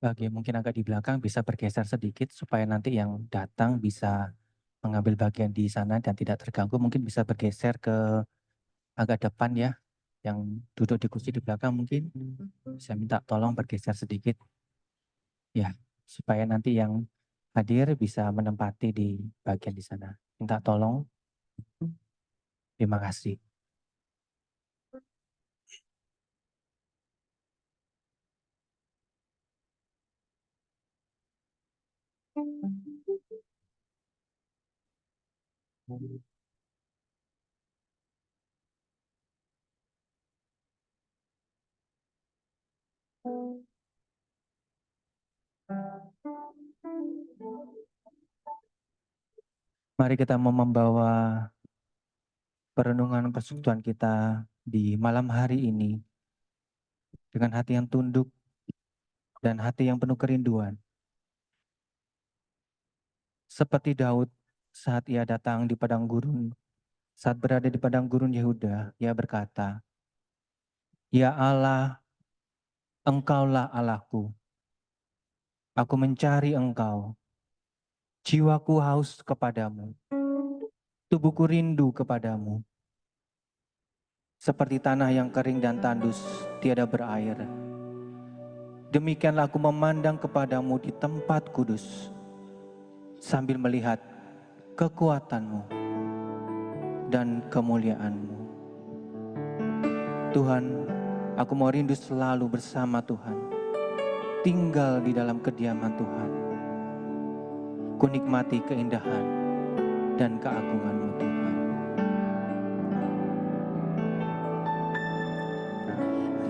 Bagi mungkin agak di belakang bisa bergeser sedikit supaya nanti yang datang bisa mengambil bagian di sana dan tidak terganggu. Mungkin bisa bergeser ke agak depan ya. Yang duduk di kursi di belakang mungkin saya minta tolong bergeser sedikit ya, supaya nanti yang hadir bisa menempati di bagian di sana. Minta tolong. Terima kasih. Mari kita mau membawa perenungan persekutuan kita di malam hari ini dengan hati yang tunduk dan hati yang penuh kerinduan. Seperti Daud saat ia datang di padang gurun, saat berada di padang gurun Yehuda, ia berkata, "Ya Allah, Engkaulah Allahku. Aku mencari Engkau. Jiwaku haus kepadamu. Tubuhku rindu kepadamu. Seperti tanah yang kering dan tandus, tiada berair. Demikianlah aku memandang kepadamu di tempat kudus, sambil melihat kekuatanmu dan kemuliaanmu. Tuhan, aku mau rindu selalu bersama Tuhan, tinggal di dalam kediaman Tuhan. Ku nikmati keindahan dan keagungan-Mu Tuhan.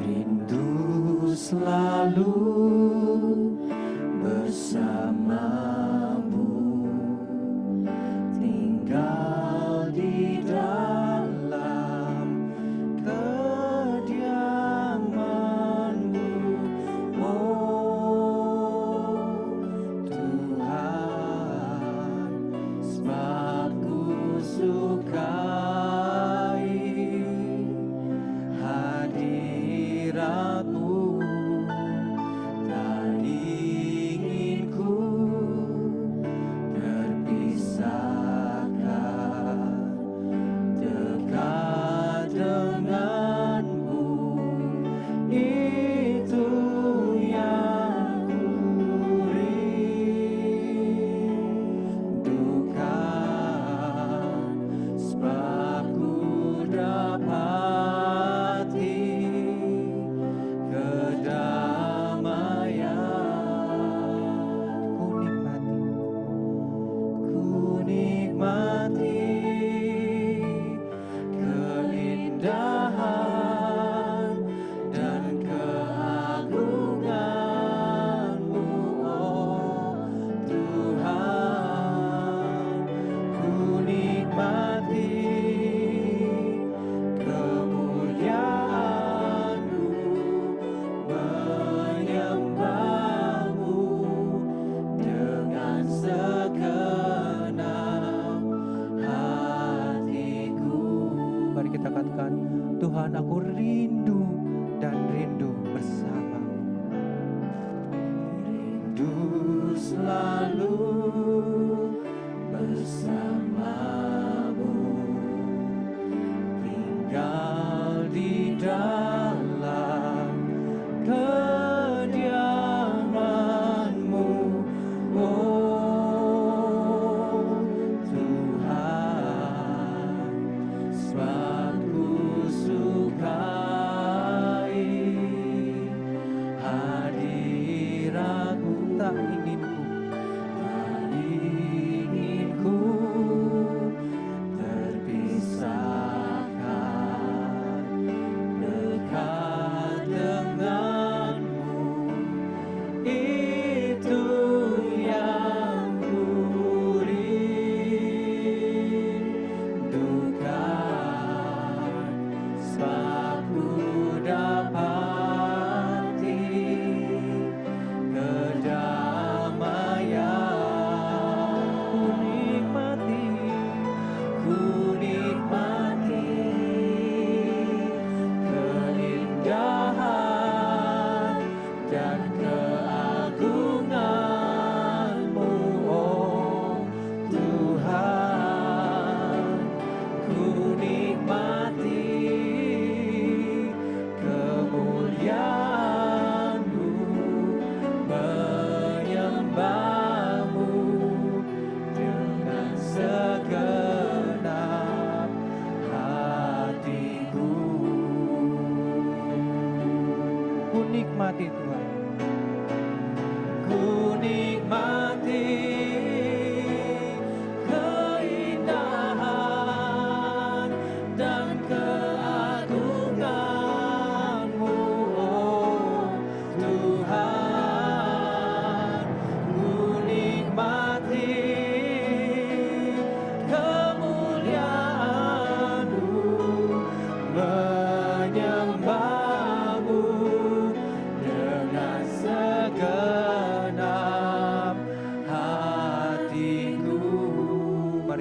Rindu selalu bersamamu, tinggal di dalam kediaman-Mu, oh Tuhan, sebab ku sukai hadirat-Mu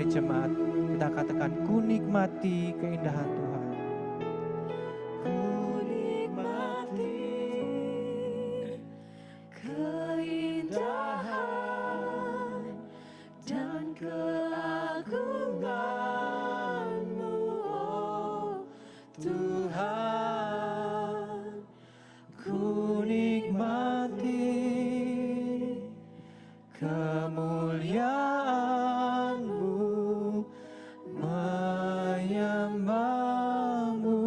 Mari jemaat kita katakan, ku nikmati keindahan Tuhan. Ku nikmati keindahan dan keagungan-Mu, oh Tuhan. Ku nikmati kemuliaan-Mu, menyembah-Mu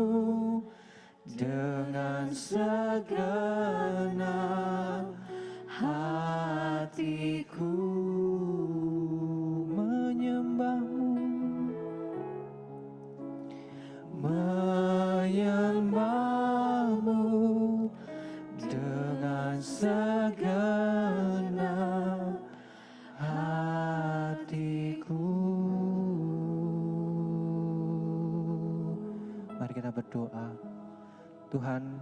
dengan segenap hatiku. Menyembah-Mu, menyembah-Mu dengan segenap hatiku. Mari kita berdoa. Tuhan,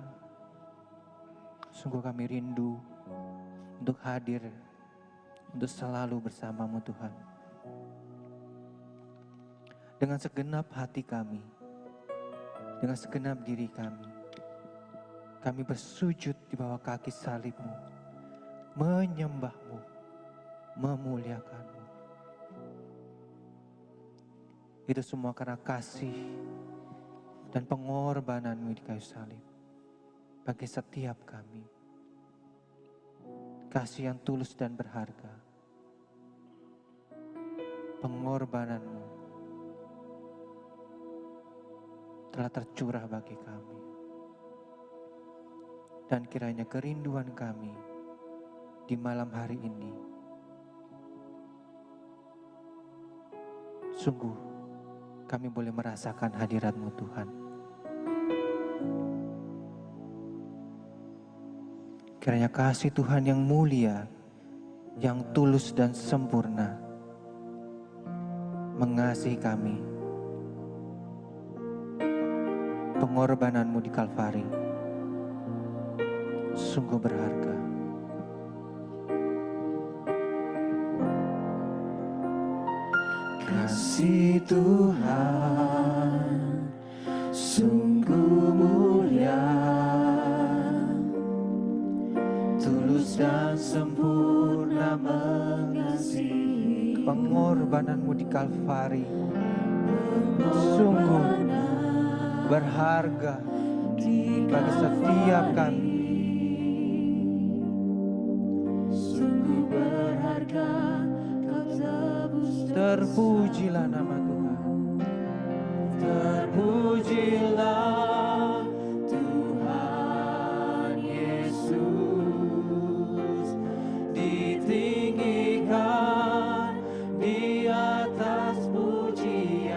sungguh kami rindu untuk hadir, untuk selalu bersama-Mu Tuhan. Dengan segenap hati kami, dengan segenap diri kami bersujud di bawah kaki salib-Mu, menyembah-Mu, memuliakan-Mu. Itu semua karena kasih dan pengorbanan-Mu di kayu salib bagi setiap kami. Kasih yang tulus dan berharga. Pengorbanan-Mu telah tercurah bagi kami. Dan kiranya kerinduan kami di malam hari ini sungguh kami boleh merasakan hadirat-Mu Tuhan. Kiranya kasih Tuhan yang mulia, yang tulus dan sempurna mengasihi kami. Pengorbanan-Mu di Kalvari sungguh berharga. Kasih Tuhan sungguh mulia, tulus dan sempurna mengasihi. Pengorbanan-Mu di Kalvari sungguh berharga bagi setiap kami. Sungguh berharga, Kau tebus. Terpujilah nama Tuhan. Terpujilah Tuhan Yesus, ditinggikan di atas pujian.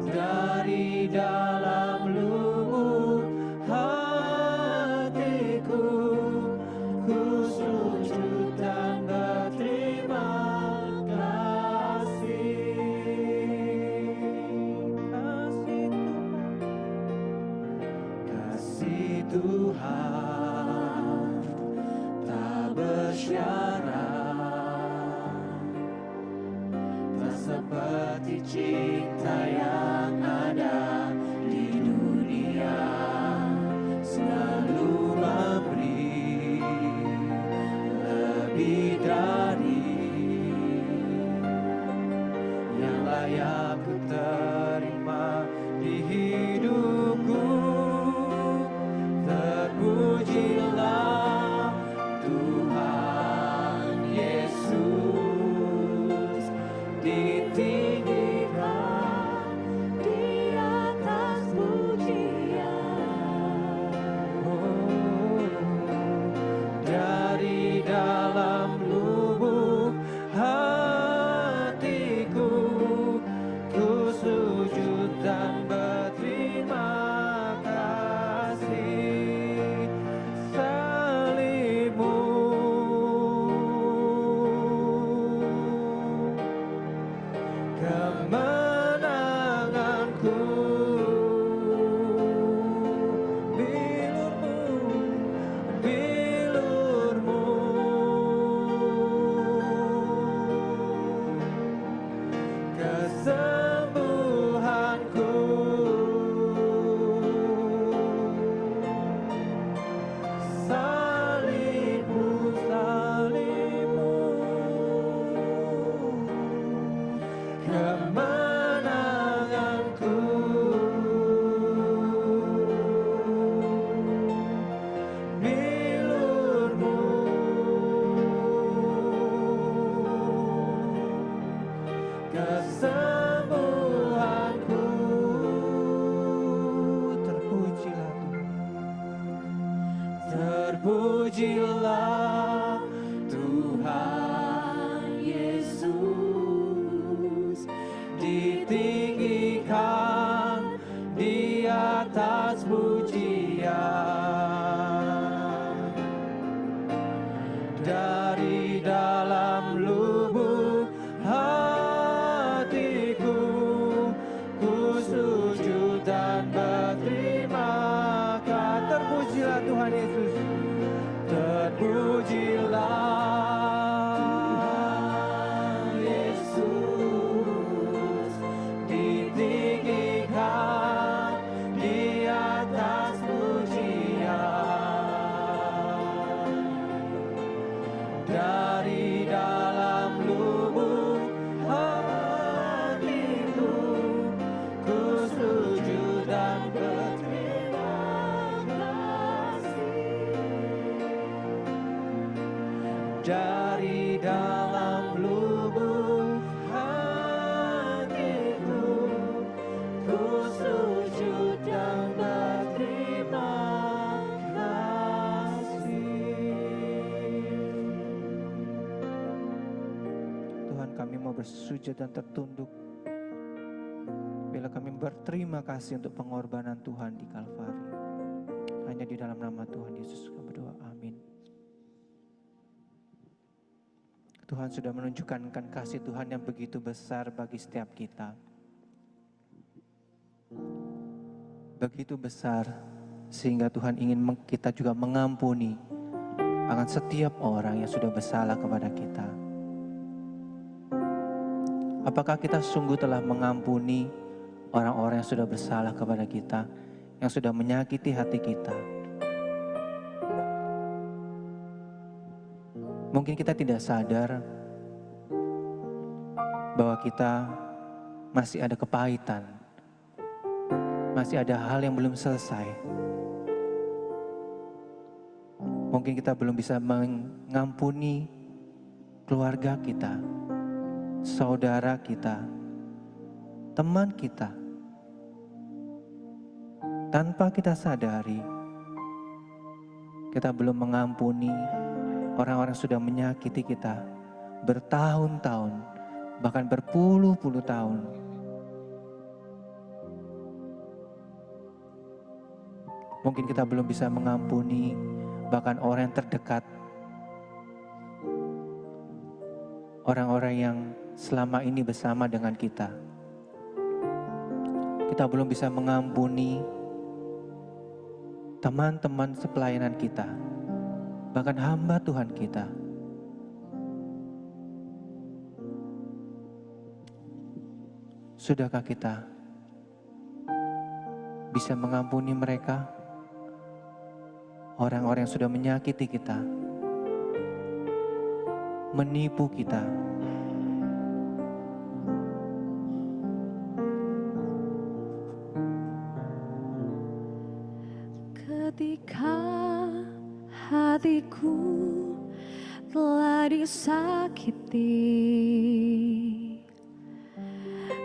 Dari dalam lubuk hatiku, ku sujud dan berterima kasih. Kasih Tuhan tak bersyarat, tak seperti cinta yang ada di dunia, selalu memberi lebih dari yang layak ku terima di hidupku. Terpujilah Tuhan Yesus, ditinggikan di atas pujian. Dari dalam lubuk hatiku, dari dalam lubuk hatiku, ku sujud dan berterima kasih. Terpujilah Tuhan Yesus, terpujilah Yesus, ditinggikan di atas pujian. Dari dalam lubuk hatiku, ku sujud dan berterima kasih. Dari dalam lubuk hatiku, ku sujud dan berterima kasih. Tuhan, kami mau bersujud dan tertunduk bila kami berterima kasih untuk pengorbanan Tuhan di Kalvari. Hanya di dalam nama Tuhan Yesus kami berdoa, amin. Tuhan sudah menunjukkan kasih Tuhan yang begitu besar bagi setiap kita. Begitu besar sehingga Tuhan ingin kita juga mengampuni akan setiap orang yang sudah bersalah kepada kita. Apakah kita sungguh telah mengampuni orang-orang yang sudah bersalah kepada kita, yang sudah menyakiti hati kita? Mungkin kita tidak sadar bahwa kita masih ada kepahitan, masih ada hal yang belum selesai. Mungkin kita belum bisa mengampuni keluarga kita, saudara kita, teman kita. Tanpa kita sadari, kita belum mengampuni orang-orang yang sudah menyakiti kita bertahun-tahun, bahkan berpuluh-puluh tahun. Mungkin kita belum bisa mengampuni bahkan orang yang terdekat, orang-orang yang selama ini bersama dengan kita. Kita belum bisa mengampuni teman-teman sepelayanan kita, bahkan hamba Tuhan kita. Sudahkah kita bisa mengampuni mereka? Orang-orang yang sudah menyakiti kita, menipu kita. Ketika hatiku telah disakiti,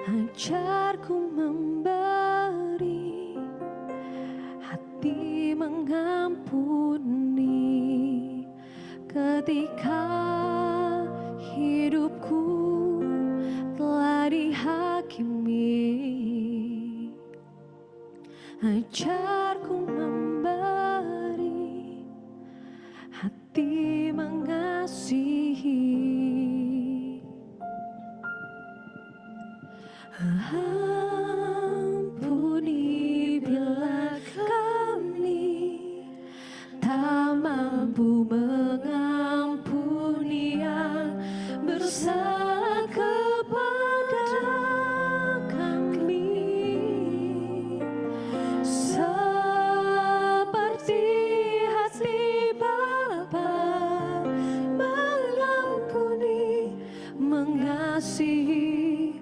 ajarku memberi, hati mengampuni. Ketika hidupku telah dihakimi, ajarku memberi, hati mengasihi. Ampuni bila kami tak mampu mengampuni yang bersalah kepada kami, seperti hati Bapa mengampuni, mengasihi,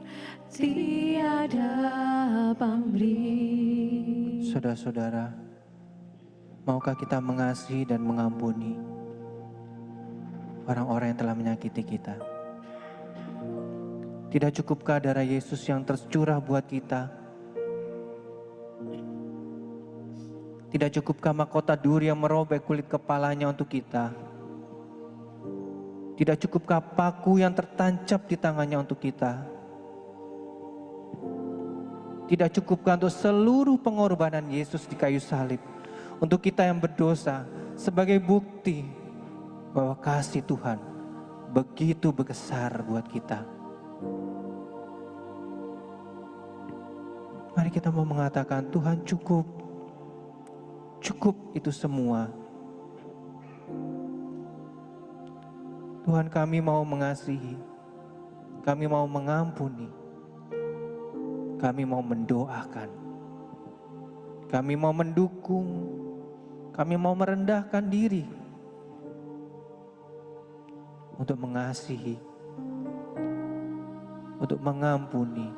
tiada pamrih. Saudara-saudara, maukah kita mengasihi dan mengampuni orang-orang yang telah menyakiti kita? Tidak cukupkah darah Yesus yang tercurah buat kita? Tidak cukupkah mahkota duri yang merobek kulit kepalanya untuk kita? Tidak cukupkah paku yang tertancap di tangannya untuk kita? Tidak cukupkah untuk seluruh pengorbanan Yesus di kayu salib untuk kita yang berdosa sebagai bukti bahwa kasih Tuhan begitu besar buat kita. Mari kita mau mengatakan, Tuhan cukup. Cukup itu semua. Tuhan, kami mau mengasihi. Kami mau mengampuni. Kami mau mendoakan. Kami mau mendukung. Kami mau merendahkan diri untuk mengasihi, untuk mengampuni.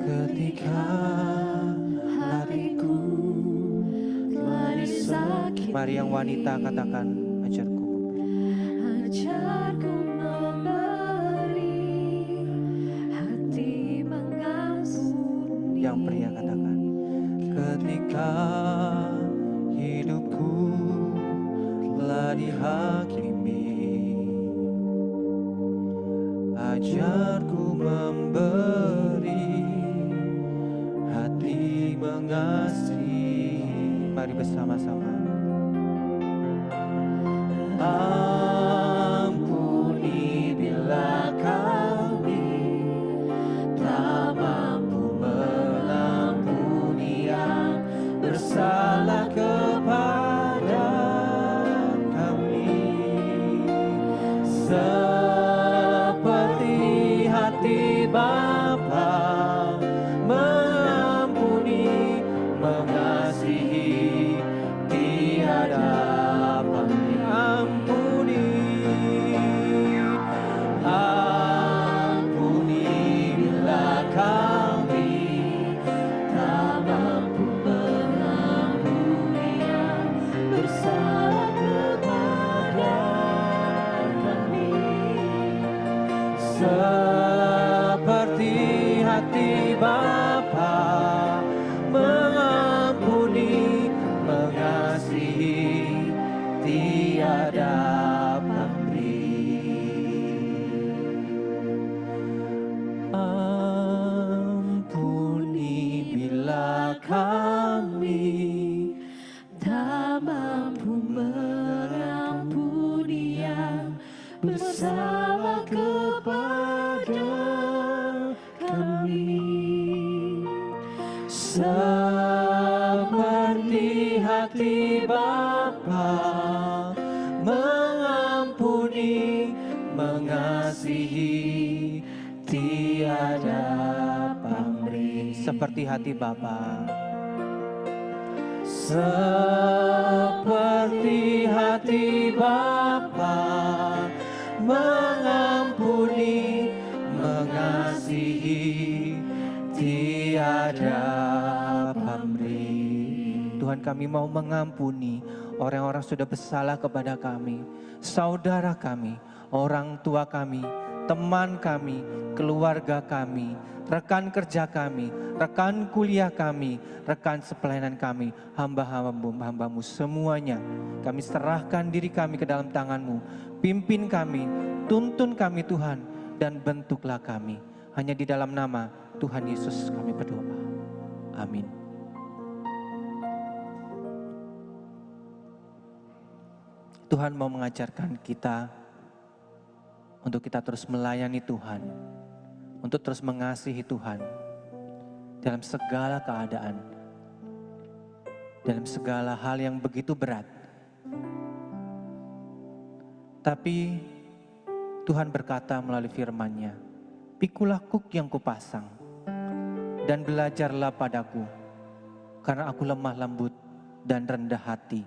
Ketika hatiku telah disakiti, mari yang wanita katakan, ajarku. ajarku memberi hati mengampuni. Yang pria katakan, ketika hidupku telah dihakimi, ajarku memberi hati mengasihi. Mari bersama-sama. Ampuni bila kami tak mampu mengampuni yang bersalah kepada kami, seperti hati Bapa mengampuni, mengasihi, tiada ampuni bila kami tak mampu mengampuni yang bersalah kepada kami, seperti hati Bapa mengampuni, mengasihi, tiada kami tak mampu mengampuni yang bersalah kepada kami, seperti hati Bapa mengampuni, mengasihi, tiada pamrih. Seperti hati Bapa, seperti hati Bapa mengampuni, mengasihi, tiada pamrih. Tuhan, kami mau mengampuni orang-orang sudah bersalah kepada kami, saudara kami, orang tua kami, teman kami, keluarga kami, rekan kerja kami, rekan kuliah kami, rekan sepelayanan kami, hamba-hambamu semuanya. Kami serahkan diri kami ke dalam tangan-Mu. Pimpin kami, tuntun kami Tuhan, dan bentuklah kami. Hanya di dalam nama Tuhan Yesus kami berdoa. Amin. Tuhan mau mengajarkan kita untuk kita terus melayani Tuhan, untuk terus mengasihi Tuhan dalam segala keadaan, dalam segala hal yang begitu berat. Tapi Tuhan berkata melalui firman-Nya, "Pikulah kuk yang kupasang dan belajarlah padaku, karena aku lemah lembut dan rendah hati,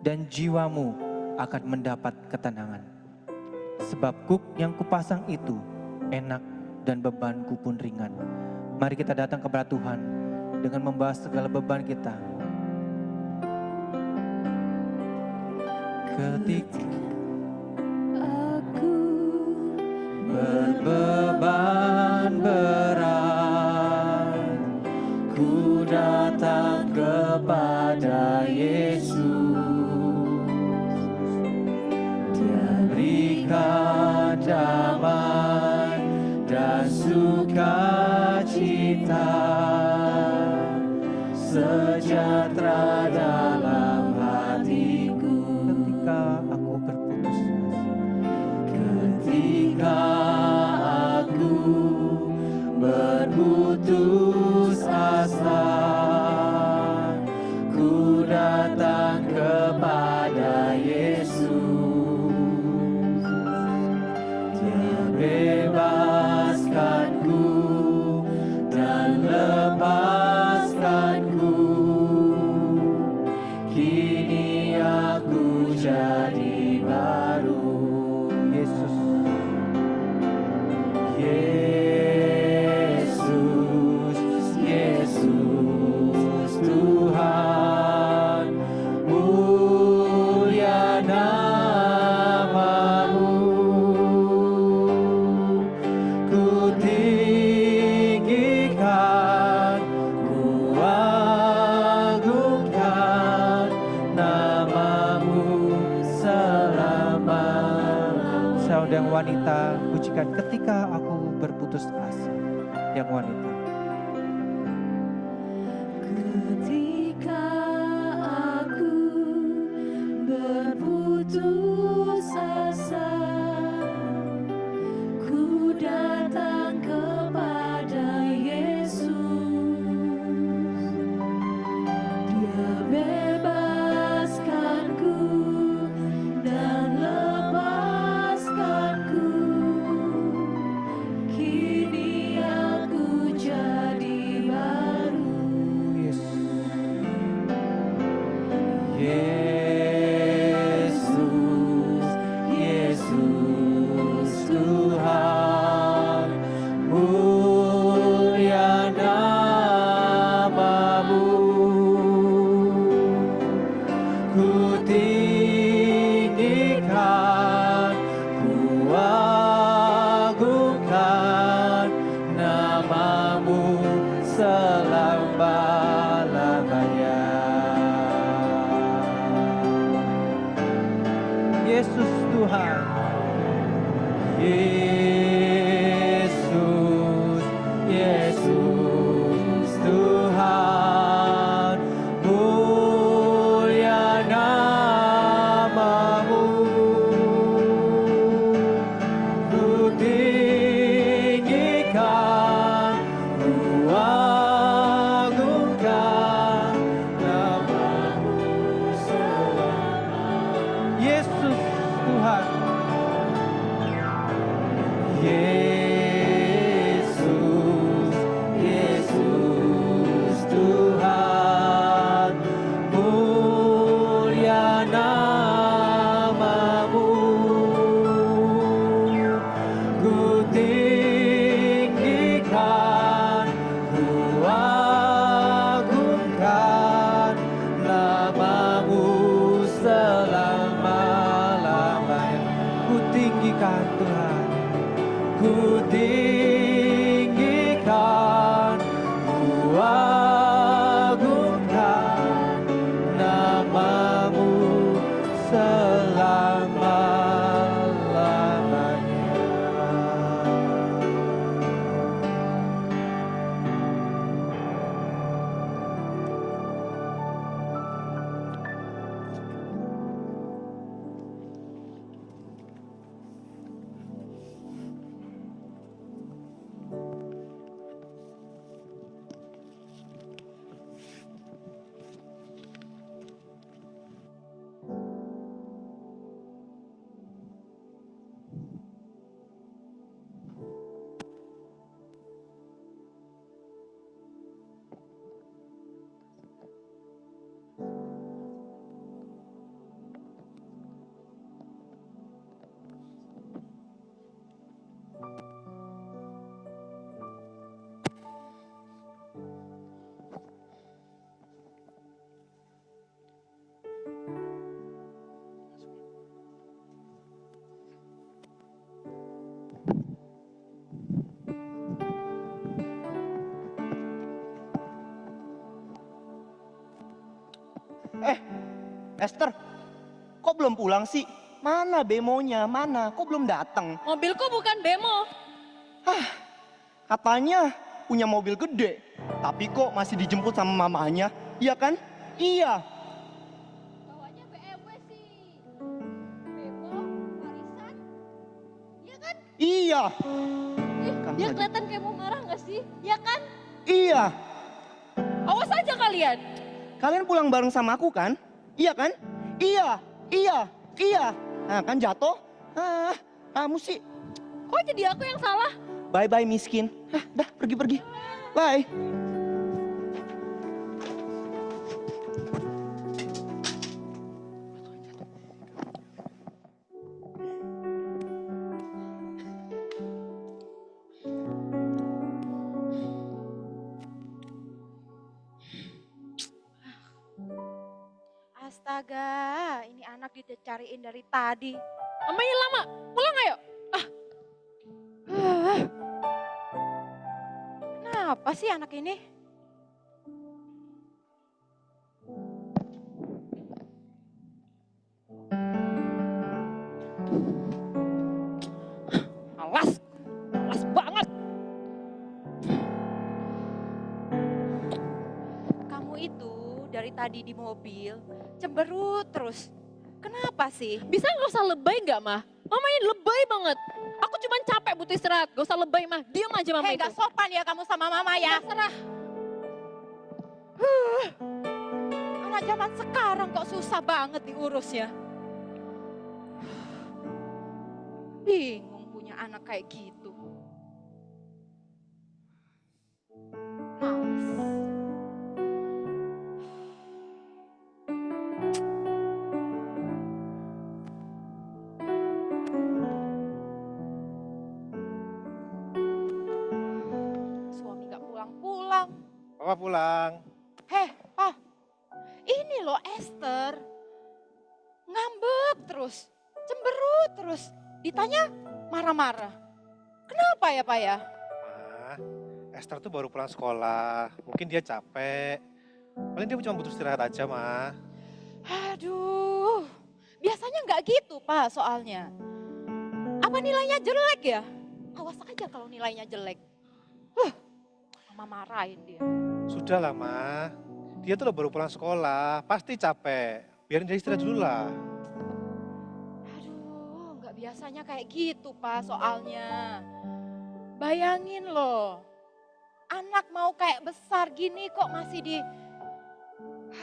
dan jiwamu akan mendapat ketenangan. Sebab kuk yang kupasang itu enak dan bebanku pun ringan." Mari kita datang kepada Tuhan dengan membahas segala beban kita. Ketika aku berbeban berat, ku datang kepada Yesus. Dia berikan damai dan sukacita, sejahtera dalam hatiku. Ketika aku berputus asa, ketika aku berputus asa, ku datang kepada Yesus. Dia bebaskanku dan lepaskanku. Kini aku jadi baru. Yesus, Yesus, Yesus Tuhan, mulia namamu. Ku tinggikan, ku agungkan namamu selama-lamanya. Saudara wanita, pujikan ketika aku berputus asa. Yang wanita. Ketika aku berputus asa, ku datang kepada Yesus. Dia bebaskanku dan lepaskanku. Kini aku jadi baru. Yesus, Yesus Tuhan, mulia namamu. Ku tinggikan, ku agungkan namamu selama-lamanya. Yesus Tuhan, Yesus, Yesus Tuhan, mulia namamu. Ku tinggikan, ku agungkan namamu selama. Yesus Tuhan, Yesus, Yesus Tuhan, mulia namamu. Ku tinggikan, ku agungkan namamu selama-lamanya. Ku tinggikan Tuhan, ku tinggikan, ku agungkan namamu selama-lamanya. Esther, kok belum pulang sih? Mana bemonya? Mana? Kok belum datang? Mobilku bukan bemo. Katanya punya mobil gede, tapi kok masih dijemput sama mamanya, iya kan? Iya. Bawanya BMW sih. Bebo, warisan. Iya kan? Iya. Ih, Kamu dia lagi- kelihatan kayak mau marah gak sih? Iya kan? Iya. Awas aja kalian. Kalian pulang bareng sama aku kan? Iya kan? Iya. Iya. Iya. Nah kan jatuh. Kamu sih. Kok jadi aku yang salah? Bye-bye miskin. Dah pergi-pergi. Bye. Astaga, ini anak dicariin dari tadi. Mamanya lama, pulang ayo. Kenapa sih anak ini? Malas banget. Kamu itu dari tadi di mobil cemberut terus. Kenapa sih? Bisa gak usah lebay gak, Mah? Mamanya lebay banget. Aku cuma capek butuh istirahat, gak usah lebay, Mah. Diam aja mama Hei, itu. gak sopan ya kamu sama mama ya. Terserah. Anak zaman sekarang kok susah banget diurusnya. Bingung punya anak kayak gitu. Males. Suami gak pulang-pulang. Papa pulang. Heh, Pak. Ini loh Esther. Ngambek terus. Cemberut terus. Ditanya marah-marah. Kenapa ya Pak ya? Ma, Esther tuh baru pulang sekolah. Mungkin dia capek. Paling dia cuma butuh istirahat aja, Ma. Aduh. Biasanya nggak gitu Pak soalnya. Apa nilainya jelek ya? Awas aja kalau nilainya jelek. Mama marahin dia. Sudahlah, Ma. Dia tuh baru pulang sekolah. Pasti capek. Biarin dia istirahat dulu lah. Aduh, nggak biasanya kayak gitu Pak soalnya. Bayangin loh, anak mau kayak besar gini kok masih di...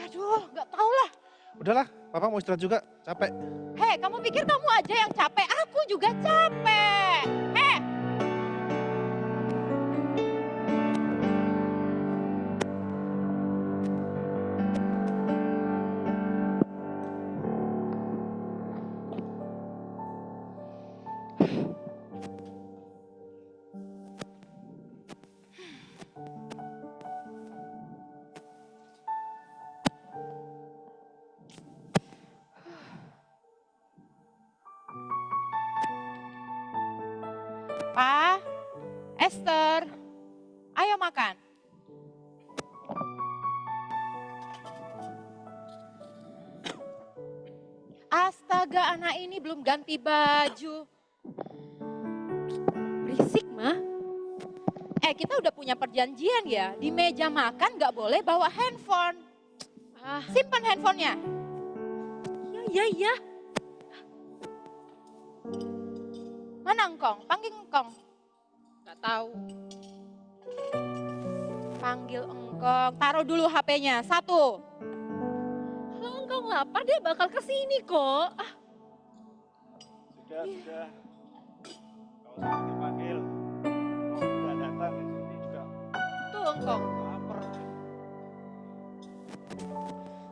Aduh, nggak tau lah. Udahlah, Papa mau istirahat juga. Capek. Hei, kamu pikir kamu aja yang capek? Aku juga capek. Hei. Pa, Esther, ayo makan. Astaga, anak ini belum ganti baju. Berisik, Mah. Kita udah punya perjanjian ya, di meja makan nggak boleh bawa handphone. Simpan handphonenya. Iya. Mana engkong? Panggil engkong. Gak tahu. Panggil engkong. Taruh dulu HP-nya. 1. Kalau engkau lapar dia bakal kesini kok. Sudah. Gak usah dipanggil. Oh, udah datang di sini juga. Tuh engkong. Lapar.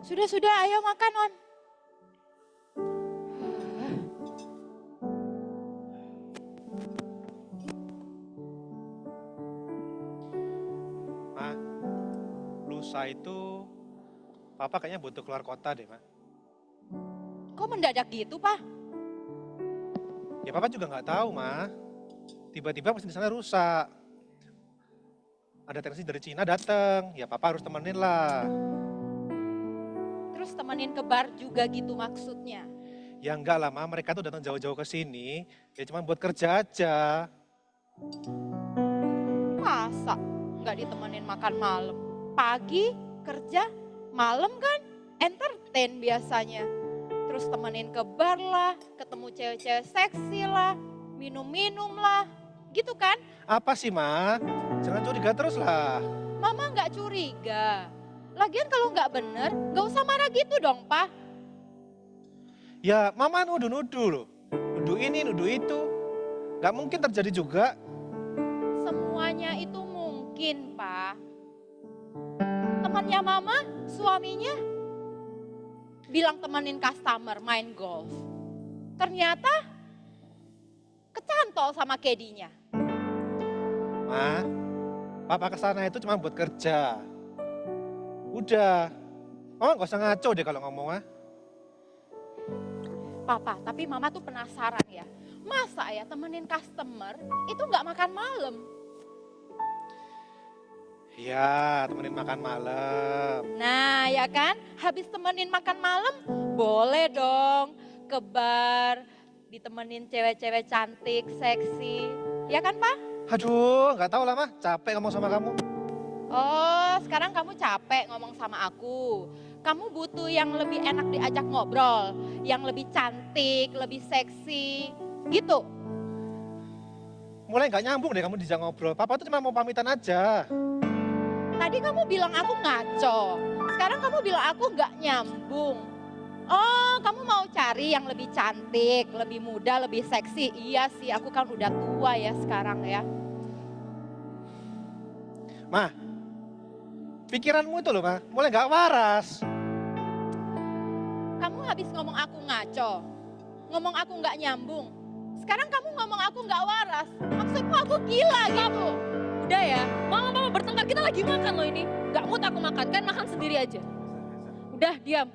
Sudah, ayo makan, On. Ma, lusa itu Papa kayaknya butuh keluar kota deh, Ma. Kok mendadak gitu, Pak? Ya Papa juga nggak tahu, Ma. Tiba-tiba mesin di sana rusak. Ada teknisi dari Cina datang, ya Papa harus temenin lah. Terus temenin ke bar juga gitu maksudnya. Ya enggak lah, Ma. Mereka tuh datang jauh-jauh ke sini, ya cuma buat kerja aja. Masa nggak ditemenin makan malam? Pagi kerja, malam kan entertain biasanya. Terus temenin ke bar lah, ketemu cewek-cewek seksi lah, minum-minum lah, gitu kan? Apa sih, Ma? Jangan curiga terus lah. Mama nggak curiga. Lagian kalau nggak bener, nggak usah marah gitu dong, Pak. Ya, Mama nuduh-nuduh loh. Nuduh ini, nuduh itu. Gak mungkin terjadi juga. Semuanya itu mungkin, Pak. Temannya Mama, suaminya, bilang temenin customer main golf. Ternyata kecantol sama kedinya. Ma, Papa kesana itu cuma buat kerja. Udah. Mama gak usah ngaco deh kalau ngomong, ah. Papa, tapi Mama tuh penasaran ya. Masa ya temenin customer itu nggak makan malam? Iya, temenin makan malam. Nah ya kan, habis temenin makan malam boleh dong ke bar, ditemenin cewek-cewek cantik, seksi. Ya kan Pak? Aduh, gak tahu lah, Ma. Capek ngomong sama kamu. Oh, sekarang kamu capek ngomong sama aku. Kamu butuh yang lebih enak diajak ngobrol, yang lebih cantik, lebih seksi, gitu. Mulai gak nyambung deh kamu dijak ngobrol. Papa tuh cuma mau pamitan aja. Tadi kamu bilang aku ngaco, sekarang kamu bilang aku nggak nyambung. Oh, kamu mau cari yang lebih cantik, lebih muda, lebih seksi. Iya sih, aku kan udah tua ya sekarang ya. Ma, pikiranmu itu loh, Ma. Mulai gak waras. Kamu habis ngomong aku ngaco, ngomong aku nggak nyambung. Sekarang kamu ngomong aku nggak waras. Maksudmu aku gila gitu. Udah ya, mama bertengkar, kita lagi makan loh ini. Gak mood aku makan, kan makan sendiri aja. Udah, diam.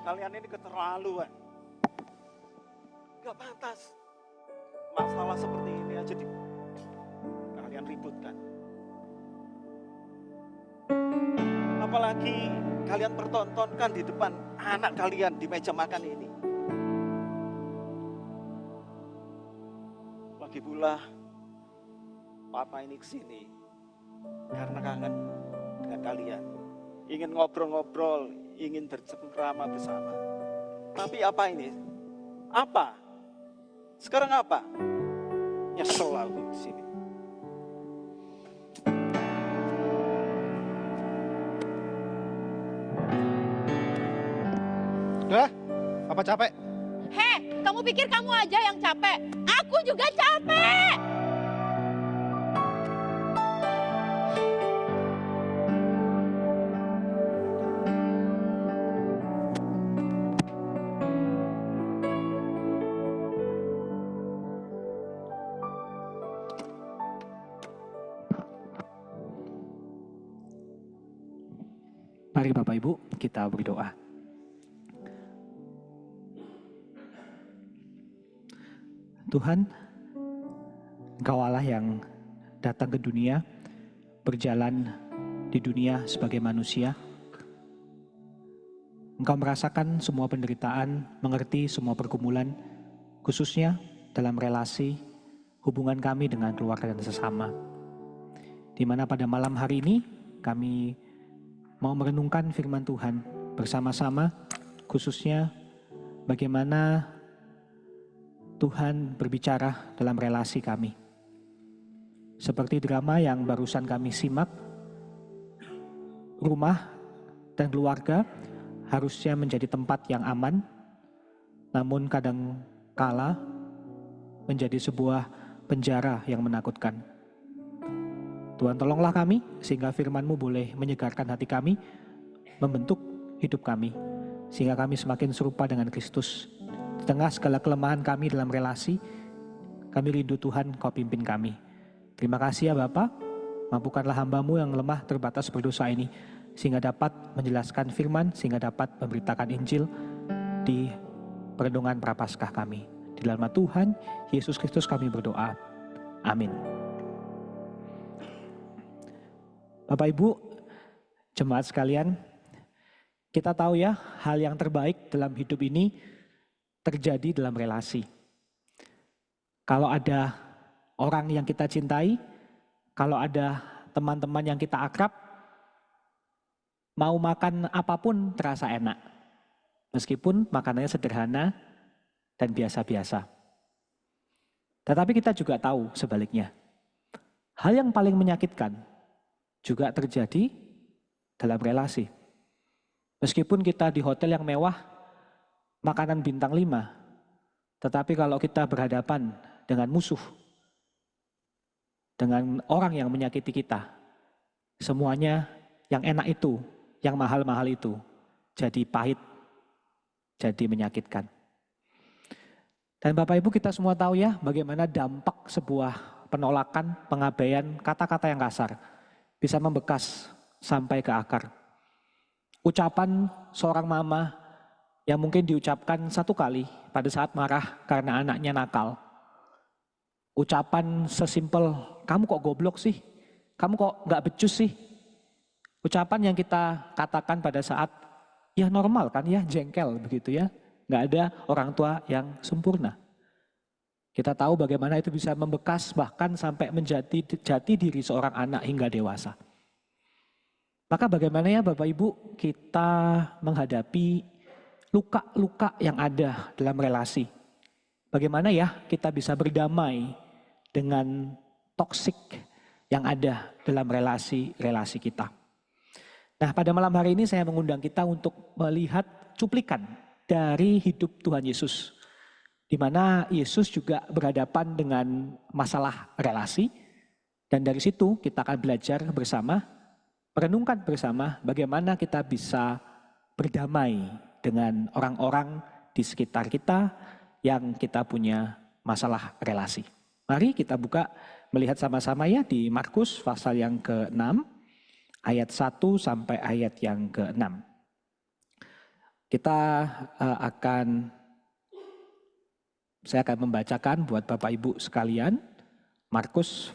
Kalian ini keterlaluan. Gak pantas. Masalah seperti ini aja kalian ributkan. Apalagi kalian pertontonkan di depan anak kalian di meja makan ini. Lagi pula Papa ini kesini karena kangen dengan kalian. Ingin ngobrol-ngobrol, ingin bercengkrama bersama. Tapi apa ini? Apa? Sekarang apa? Nyesel aku di sini. Udah, Papa capek. Heh, kamu pikir kamu aja yang capek? Aku juga capek. Mari Bapak Ibu kita berdoa. Tuhan, Engkau Allah yang datang ke dunia, berjalan di dunia sebagai manusia. Engkau merasakan semua penderitaan, mengerti semua pergumulan, khususnya dalam relasi hubungan kami dengan keluarga dan sesama. Di mana pada malam hari ini kami mau merenungkan firman Tuhan bersama-sama, khususnya bagaimana Tuhan berbicara dalam relasi kami. Seperti drama yang barusan kami simak, rumah dan keluarga harusnya menjadi tempat yang aman, namun kadang kala menjadi sebuah penjara yang menakutkan. Tuhan tolonglah kami sehingga firman-Mu boleh menyegarkan hati kami, membentuk hidup kami, sehingga kami semakin serupa dengan Kristus. Di tengah segala kelemahan kami dalam relasi, kami rindu Tuhan Kau pimpin kami. Terima kasih ya Bapa, mampukanlah hamba-Mu yang lemah terbatas berdosa ini, sehingga dapat menjelaskan firman, sehingga dapat memberitakan Injil di perenungan Prapaskah kami. Di dalam nama Tuhan Yesus Kristus kami berdoa. Amin. Bapak Ibu, jemaat sekalian, kita tahu ya hal yang terbaik dalam hidup ini terjadi dalam relasi. Kalau ada orang yang kita cintai, kalau ada teman-teman yang kita akrab, mau makan apapun terasa enak. Meskipun makanannya sederhana dan biasa-biasa. Tetapi kita juga tahu sebaliknya. Hal yang paling menyakitkan juga terjadi dalam relasi. Meskipun kita di hotel yang mewah, makanan bintang 5, tetapi kalau kita berhadapan dengan musuh, dengan orang yang menyakiti kita, semuanya yang enak itu, yang mahal-mahal itu, jadi pahit, jadi menyakitkan. Dan Bapak Ibu, kita semua tahu ya bagaimana dampak sebuah penolakan, pengabaian, kata-kata yang kasar bisa membekas sampai ke akar. Ucapan seorang mama yang mungkin diucapkan 1 kali pada saat marah karena anaknya nakal. Ucapan sesimpel, kamu kok goblok sih? Kamu kok gak becus sih? Ucapan yang kita katakan pada saat ya normal kan ya, jengkel begitu ya. Gak ada orang tua yang sempurna. Kita tahu bagaimana itu bisa membekas bahkan sampai menjadi jati diri seorang anak hingga dewasa. Maka bagaimana ya Bapak Ibu kita menghadapi luka-luka yang ada dalam relasi. Bagaimana ya kita bisa berdamai dengan toksik yang ada dalam relasi-relasi kita. Nah, pada malam hari ini saya mengundang kita untuk melihat cuplikan dari hidup Tuhan Yesus. Di mana Yesus juga berhadapan dengan masalah relasi. Dan dari situ kita akan belajar bersama, merenungkan bersama bagaimana kita bisa berdamai dengan orang-orang di sekitar kita yang kita punya masalah relasi. Mari kita buka melihat sama-sama ya di Markus pasal yang ke-6 ayat 1 sampai ayat yang ke-6. Saya akan membacakan buat Bapak Ibu sekalian Markus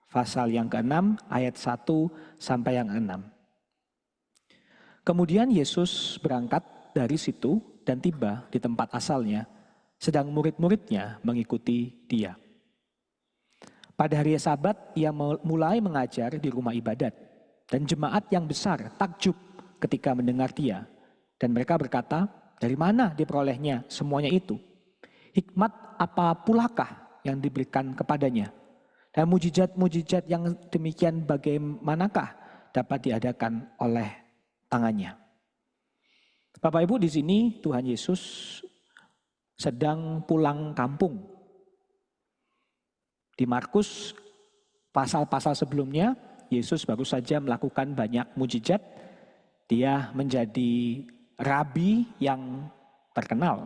pasal yang ke-6 ayat 1 sampai yang 6. Kemudian Yesus berangkat dari situ dan tiba di tempat asalnya, sedang murid-muridnya mengikuti dia. Pada hari Sabat ia mulai mengajar di rumah ibadat, dan jemaat yang besar takjub ketika mendengar dia. Dan mereka berkata, dari mana diperolehnya semuanya itu? Hikmat apa pulakah yang diberikan kepadanya? Dan mujizat-mujizat yang demikian bagaimanakah dapat diadakan oleh tangannya? Bapak Ibu, di sini Tuhan Yesus sedang pulang kampung. Di Markus pasal-pasal sebelumnya Yesus baru saja melakukan banyak mujizat. Dia menjadi rabi yang terkenal.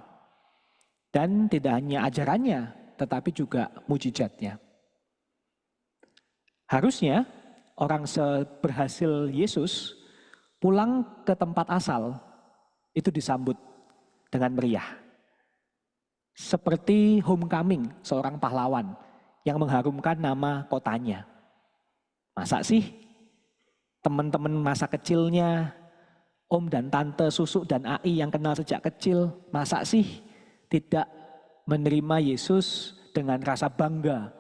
Dan tidak hanya ajarannya tetapi juga mujizatnya. Harusnya orang seberhasil Yesus pulang ke tempat asal itu disambut dengan meriah. Seperti homecoming seorang pahlawan yang mengharumkan nama kotanya. Masa sih teman-teman masa kecilnya, om dan tante, susuk dan ai yang kenal sejak kecil, masa sih tidak menerima Yesus dengan rasa bangga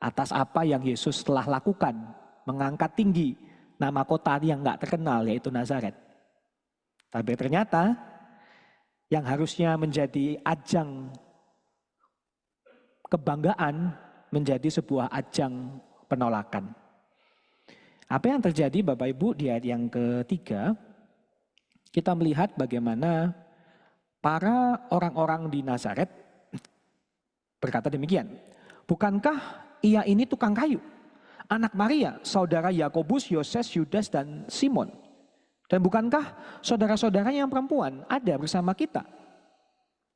atas apa yang Yesus telah lakukan, mengangkat tinggi nama kota yang gak terkenal yaitu Nazaret. Tapi ternyata yang harusnya menjadi ajang kebanggaan menjadi sebuah ajang penolakan. Apa yang terjadi Bapak Ibu di ayat yang ketiga, kita melihat bagaimana para orang-orang di Nazaret berkata demikian. Bukankah ia ini tukang kayu, anak Maria, saudara Yakobus, Yoses, Yudas, dan Simon? Dan bukankah saudara-saudara yang perempuan ada bersama kita?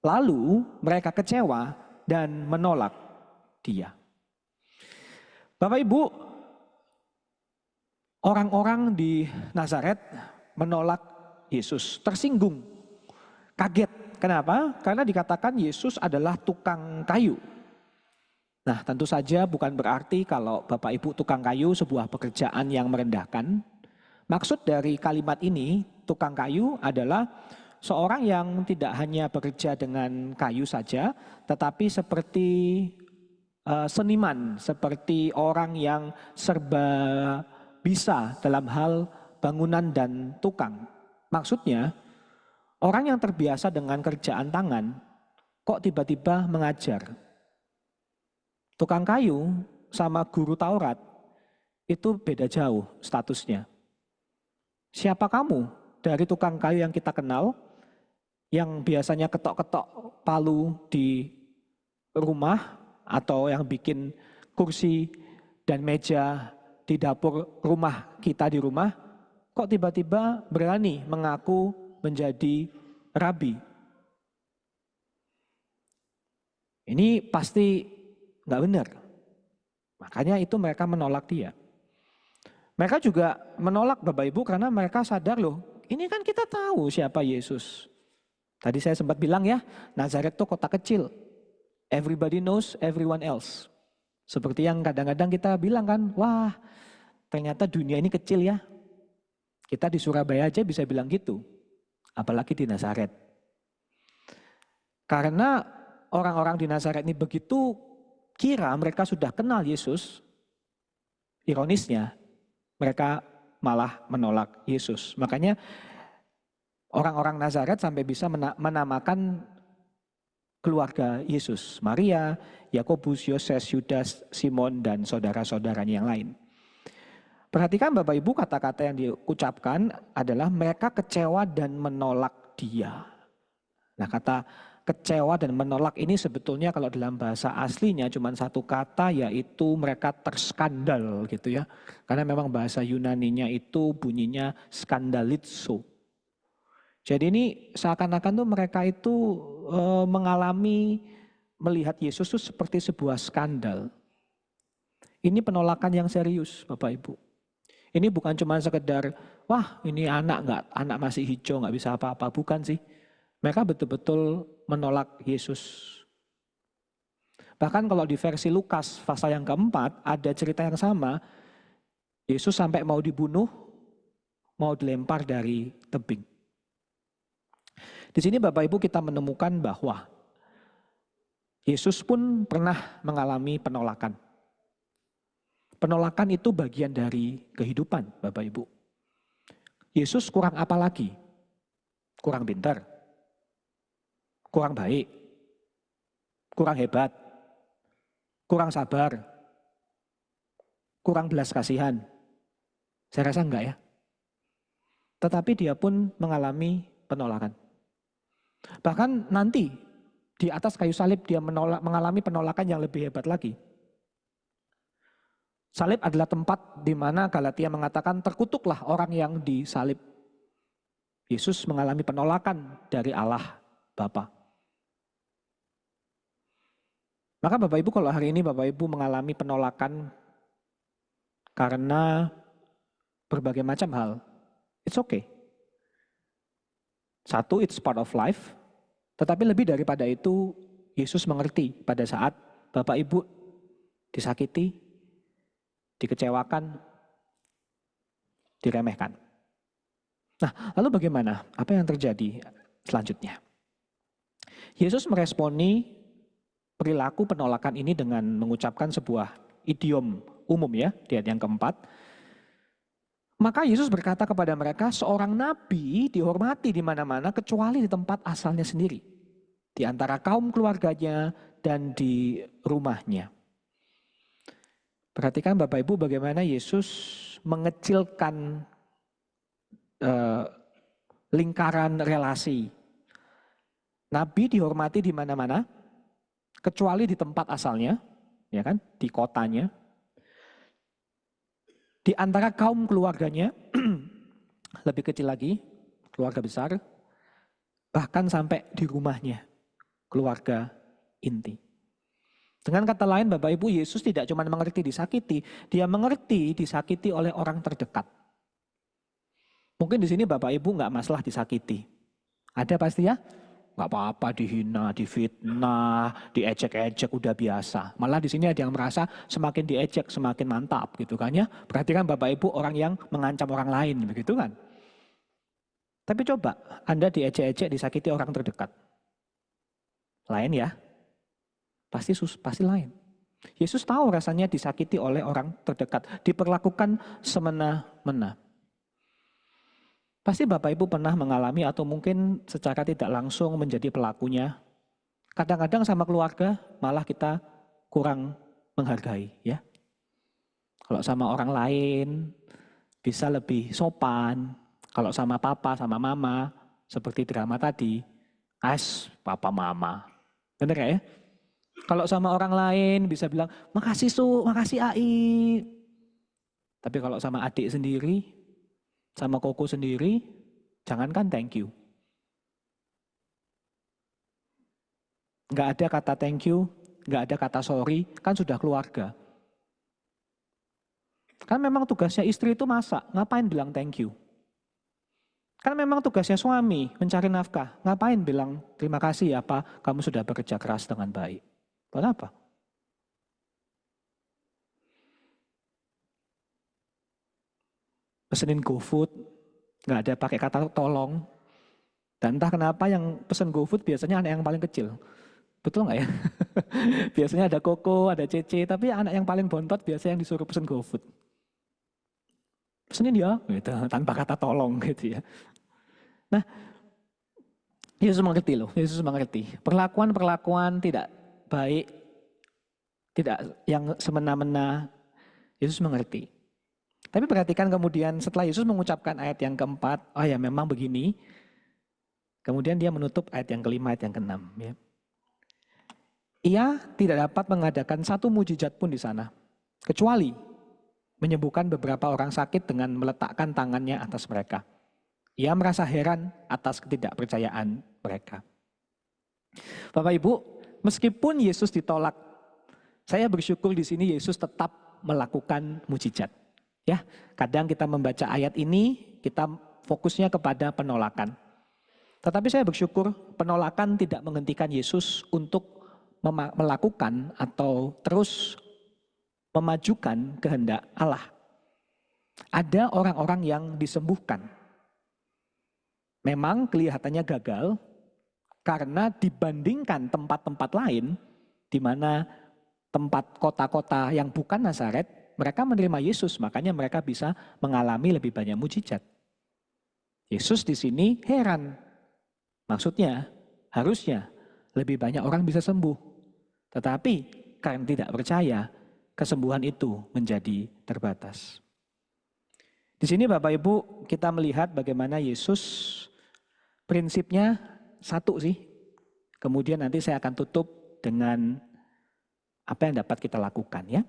Lalu mereka kecewa dan menolak dia. Bapak Ibu, orang-orang di Nazaret menolak Yesus, tersinggung, kaget. Kenapa? Karena dikatakan Yesus adalah tukang kayu. Nah, tentu saja bukan berarti kalau Bapak Ibu tukang kayu sebuah pekerjaan yang merendahkan. Maksud dari kalimat ini, tukang kayu adalah seorang yang tidak hanya bekerja dengan kayu saja, tetapi seperti seniman, seperti orang yang serba bisa dalam hal bangunan dan tukang. Maksudnya, orang yang terbiasa dengan kerjaan tangan, kok tiba-tiba mengajar. Tukang kayu sama guru Taurat, itu beda jauh statusnya. Siapa kamu dari tukang kayu yang kita kenal, yang biasanya ketok-ketok palu di rumah, atau yang bikin kursi dan meja di dapur rumah kita di rumah, kok tiba-tiba berani mengaku menjadi rabi? Ini pasti nggak benar. Makanya itu mereka menolak dia. Mereka juga menolak Bapak Ibu karena mereka sadar loh, ini kan kita tahu siapa Yesus. Tadi saya sempat bilang ya, Nazaret itu kota kecil. Everybody knows everyone else. Seperti yang kadang-kadang kita bilang kan, wah ternyata dunia ini kecil ya. Kita di Surabaya aja bisa bilang gitu. Apalagi di Nazaret. Karena orang-orang di Nazaret ini begitu kira mereka sudah kenal Yesus, ironisnya mereka malah menolak Yesus. Makanya orang-orang Nazaret sampai bisa menamakan keluarga Yesus, Maria, Yakobus, Yoses, Yudas, Simon, dan saudara-saudaranya yang lain. Perhatikan Bapak Ibu, kata-kata yang diucapkan adalah mereka kecewa dan menolak dia. Nah, kata kecewa dan menolak ini sebetulnya kalau dalam bahasa aslinya cuma satu kata, yaitu mereka terskandal gitu ya. Karena memang bahasa Yunaninya itu bunyinya skandalizo. Jadi ini seakan-akan tuh mereka itu mengalami melihat Yesus itu seperti sebuah skandal. Ini penolakan yang serius Bapak Ibu. Ini bukan cuma sekedar, wah ini anak masih hijau nggak bisa apa-apa, bukan sih. Mereka betul-betul menolak Yesus. Bahkan kalau di versi Lukas pasal yang keempat ada cerita yang sama. Yesus sampai mau dibunuh, mau dilempar dari tebing. Di sini Bapak Ibu kita menemukan bahwa Yesus pun pernah mengalami penolakan. Penolakan itu bagian dari kehidupan Bapak Ibu. Yesus kurang apa lagi? Kurang pintar, kurang baik, kurang hebat, kurang sabar, kurang belas kasihan. Saya rasa enggak ya. Tetapi dia pun mengalami penolakan. Bahkan nanti di atas kayu salib dia mengalami penolakan yang lebih hebat lagi. Salib adalah tempat di mana Galatia mengatakan terkutuklah orang yang disalib. Yesus mengalami penolakan dari Allah Bapa. Maka Bapak Ibu kalau hari ini Bapak Ibu mengalami penolakan karena berbagai macam hal, it's okay. Satu, it's part of life. Tetapi lebih daripada itu, Yesus mengerti pada saat Bapak Ibu disakiti, dikecewakan, diremehkan. Nah, lalu bagaimana? Apa yang terjadi selanjutnya? Yesus meresponi perilaku penolakan ini dengan mengucapkan sebuah idiom umum ya, di ayat yang keempat. Maka Yesus berkata kepada mereka, seorang nabi dihormati di mana-mana kecuali di tempat asalnya sendiri. Di antara kaum keluarganya dan di rumahnya. Perhatikan Bapak Ibu bagaimana Yesus mengecilkan lingkaran relasi. Nabi dihormati di mana-mana kecuali di tempat asalnya, ya kan, di kotanya. Di antara kaum keluarganya, lebih kecil lagi, keluarga besar, bahkan sampai di rumahnya, keluarga inti. Dengan kata lain Bapak Ibu, Yesus tidak cuma mengerti disakiti, dia mengerti disakiti oleh orang terdekat. Mungkin di sini Bapak Ibu nggak masalah disakiti. Ada pasti ya? Nggak apa-apa dihina, difitnah, diejek-ejek udah biasa. Malah di sini ada yang merasa semakin diejek semakin mantap gitu kan ya. Berarti kan Bapak Ibu orang yang mengancam orang lain begitu kan. Tapi coba Anda diejek-ejek disakiti orang terdekat. Lain ya? Pasti lain. Yesus tahu rasanya disakiti oleh orang terdekat, diperlakukan semena-mena. Pasti Bapak Ibu pernah mengalami atau mungkin secara tidak langsung menjadi pelakunya. Kadang-kadang sama keluarga malah kita kurang menghargai, ya. Kalau sama orang lain bisa lebih sopan. Kalau sama papa, sama mama, seperti drama tadi, papa mama. Bener ya? Kalau sama orang lain bisa bilang, makasih Su, makasih Ai. Tapi kalau sama adik sendiri, sama koko sendiri, jangankan thank you. Nggak ada kata thank you, nggak ada kata sorry, kan sudah keluarga. Kan memang tugasnya istri itu masak, ngapain bilang thank you? Kan memang tugasnya suami mencari nafkah, ngapain bilang terima kasih ya Pak, kamu sudah bekerja keras dengan baik. Buat apa? Pesenin GoFood, nggak ada pakai kata tolong. Dan entah kenapa yang pesen GoFood biasanya anak yang paling kecil. Betul nggak ya? Biasanya ada Koko, ada Cece, tapi anak yang paling bontot biasanya yang disuruh pesen GoFood. Pesenin ya, gitu, tanpa kata tolong gitu ya. Nah, Yesus mengerti loh, Yesus mengerti. Perlakuan-perlakuan tidak baik, tidak yang semena-mena, Yesus mengerti. Tapi perhatikan kemudian setelah Yesus mengucapkan ayat yang keempat, oh ya memang begini. Kemudian dia menutup ayat yang kelima, ayat yang keenam. Ya. Ia tidak dapat mengadakan satu mujizat pun di sana, kecuali menyembuhkan beberapa orang sakit dengan meletakkan tangannya atas mereka. Ia merasa heran atas ketidakpercayaan mereka. Bapak Ibu, meskipun Yesus ditolak, saya bersyukur di sini Yesus tetap melakukan mujizat. Ya, kadang kita membaca ayat ini, kita fokusnya kepada penolakan. Tetapi saya bersyukur penolakan tidak menghentikan Yesus untuk melakukan atau terus memajukan kehendak Allah. Ada orang-orang yang disembuhkan. Memang kelihatannya gagal karena dibandingkan tempat-tempat lain di mana tempat kota-kota yang bukan Nazaret, mereka menerima Yesus, makanya mereka bisa mengalami lebih banyak mujizat. Yesus di sini heran. Maksudnya harusnya lebih banyak orang bisa sembuh. Tetapi karena tidak percaya, kesembuhan itu menjadi terbatas. Di sini Bapak Ibu kita melihat bagaimana Yesus prinsipnya satu sih. Kemudian nanti saya akan tutup dengan apa yang dapat kita lakukan ya.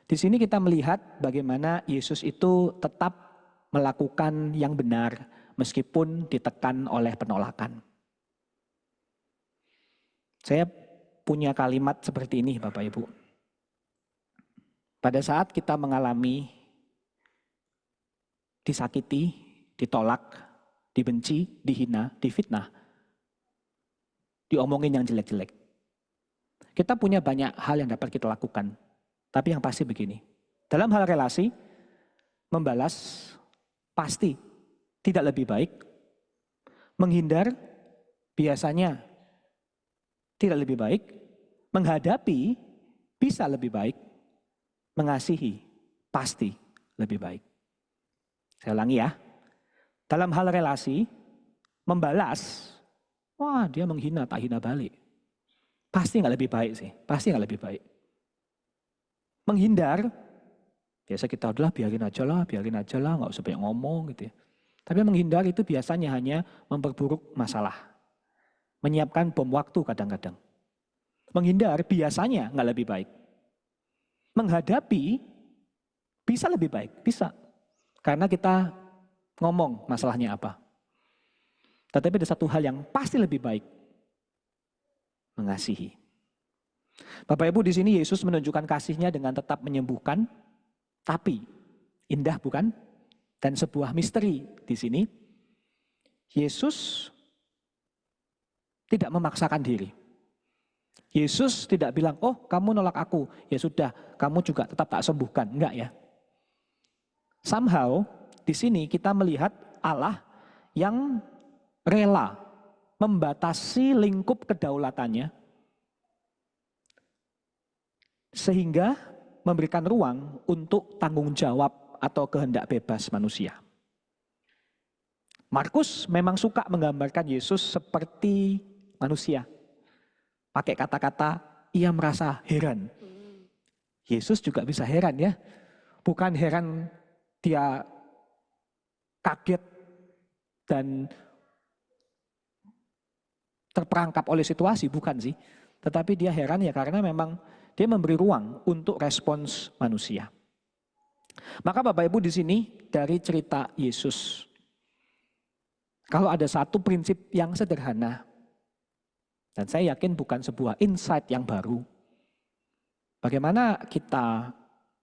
Di sini kita melihat bagaimana Yesus itu tetap melakukan yang benar meskipun ditekan oleh penolakan. Saya punya kalimat seperti ini Bapak Ibu. Pada saat kita mengalami disakiti, ditolak, dibenci, dihina, difitnah, diomongin yang jelek-jelek. Kita punya banyak hal yang dapat kita lakukan. Tapi yang pasti begini, dalam hal relasi, membalas pasti tidak lebih baik. Menghindar biasanya tidak lebih baik. Menghadapi bisa lebih baik. Mengasihi pasti lebih baik. Saya ulangi ya. Dalam hal relasi, membalas, wah dia menghina, tak hina balik. Pasti nggak lebih baik sih, pasti nggak lebih baik. Menghindar, biasa kita udah biarin aja lah, nggak usah banyak ngomong gitu ya. Tapi menghindar itu biasanya hanya memperburuk masalah. Menyiapkan bom waktu kadang-kadang. Menghindar biasanya nggak lebih baik. Menghadapi bisa lebih baik, bisa. Karena kita ngomong masalahnya apa. Tetapi ada satu hal yang pasti lebih baik. Mengasihi. Bapak Ibu di sini Yesus menunjukkan kasihnya dengan tetap menyembuhkan. Tapi indah bukan? Dan sebuah misteri di sini. Yesus tidak memaksakan diri. Yesus tidak bilang, oh kamu nolak aku. Ya sudah, kamu juga tetap tak sembuhkan. Enggak ya. Somehow di sini kita melihat Allah yang rela membatasi lingkup kedaulatannya sehingga memberikan ruang untuk tanggung jawab atau kehendak bebas manusia. Markus memang suka menggambarkan Yesus seperti manusia. Pakai kata-kata ia merasa heran. Yesus juga bisa heran ya. Bukan heran dia kaget dan terperangkap oleh situasi, bukan sih. Tetapi dia heran ya karena memang dia memberi ruang untuk respons manusia. Maka Bapak Ibu di sini dari cerita Yesus, kalau ada satu prinsip yang sederhana, dan saya yakin bukan sebuah insight yang baru, bagaimana kita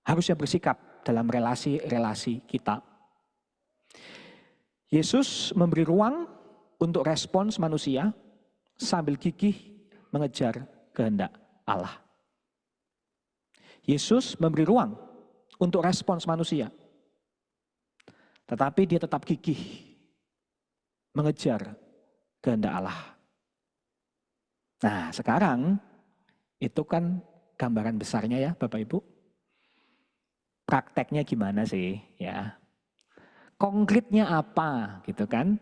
harusnya bersikap dalam relasi-relasi kita. Yesus memberi ruang untuk respons manusia sambil gigih mengejar kehendak Allah. Yesus memberi ruang untuk respons manusia, tetapi dia tetap gigih mengejar kehendak Allah. Nah, sekarang itu kan gambaran besarnya ya Bapak Ibu. Prakteknya gimana sih ya? Konkretnya apa gitu kan?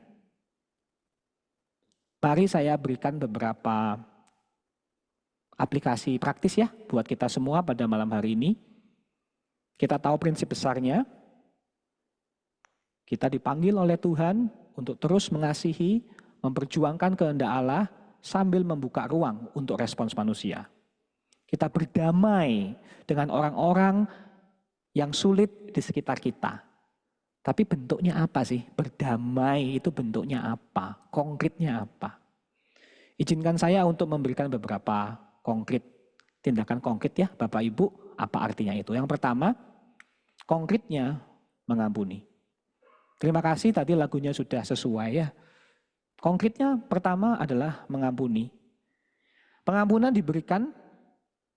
Mari saya berikan beberapa aplikasi praktis ya buat kita semua pada malam hari ini. Kita tahu prinsip besarnya. Kita dipanggil oleh Tuhan untuk terus mengasihi, memperjuangkan kehendak Allah sambil membuka ruang untuk respons manusia. Kita berdamai dengan orang-orang yang sulit di sekitar kita. Tapi bentuknya apa sih? Berdamai itu bentuknya apa? Konkretnya apa? Izinkan saya untuk memberikan beberapa tindakan konkret ya Bapak Ibu. Apa artinya itu? Yang pertama, konkretnya mengampuni. Terima kasih tadi lagunya sudah sesuai ya. Konkretnya pertama adalah mengampuni. Pengampunan diberikan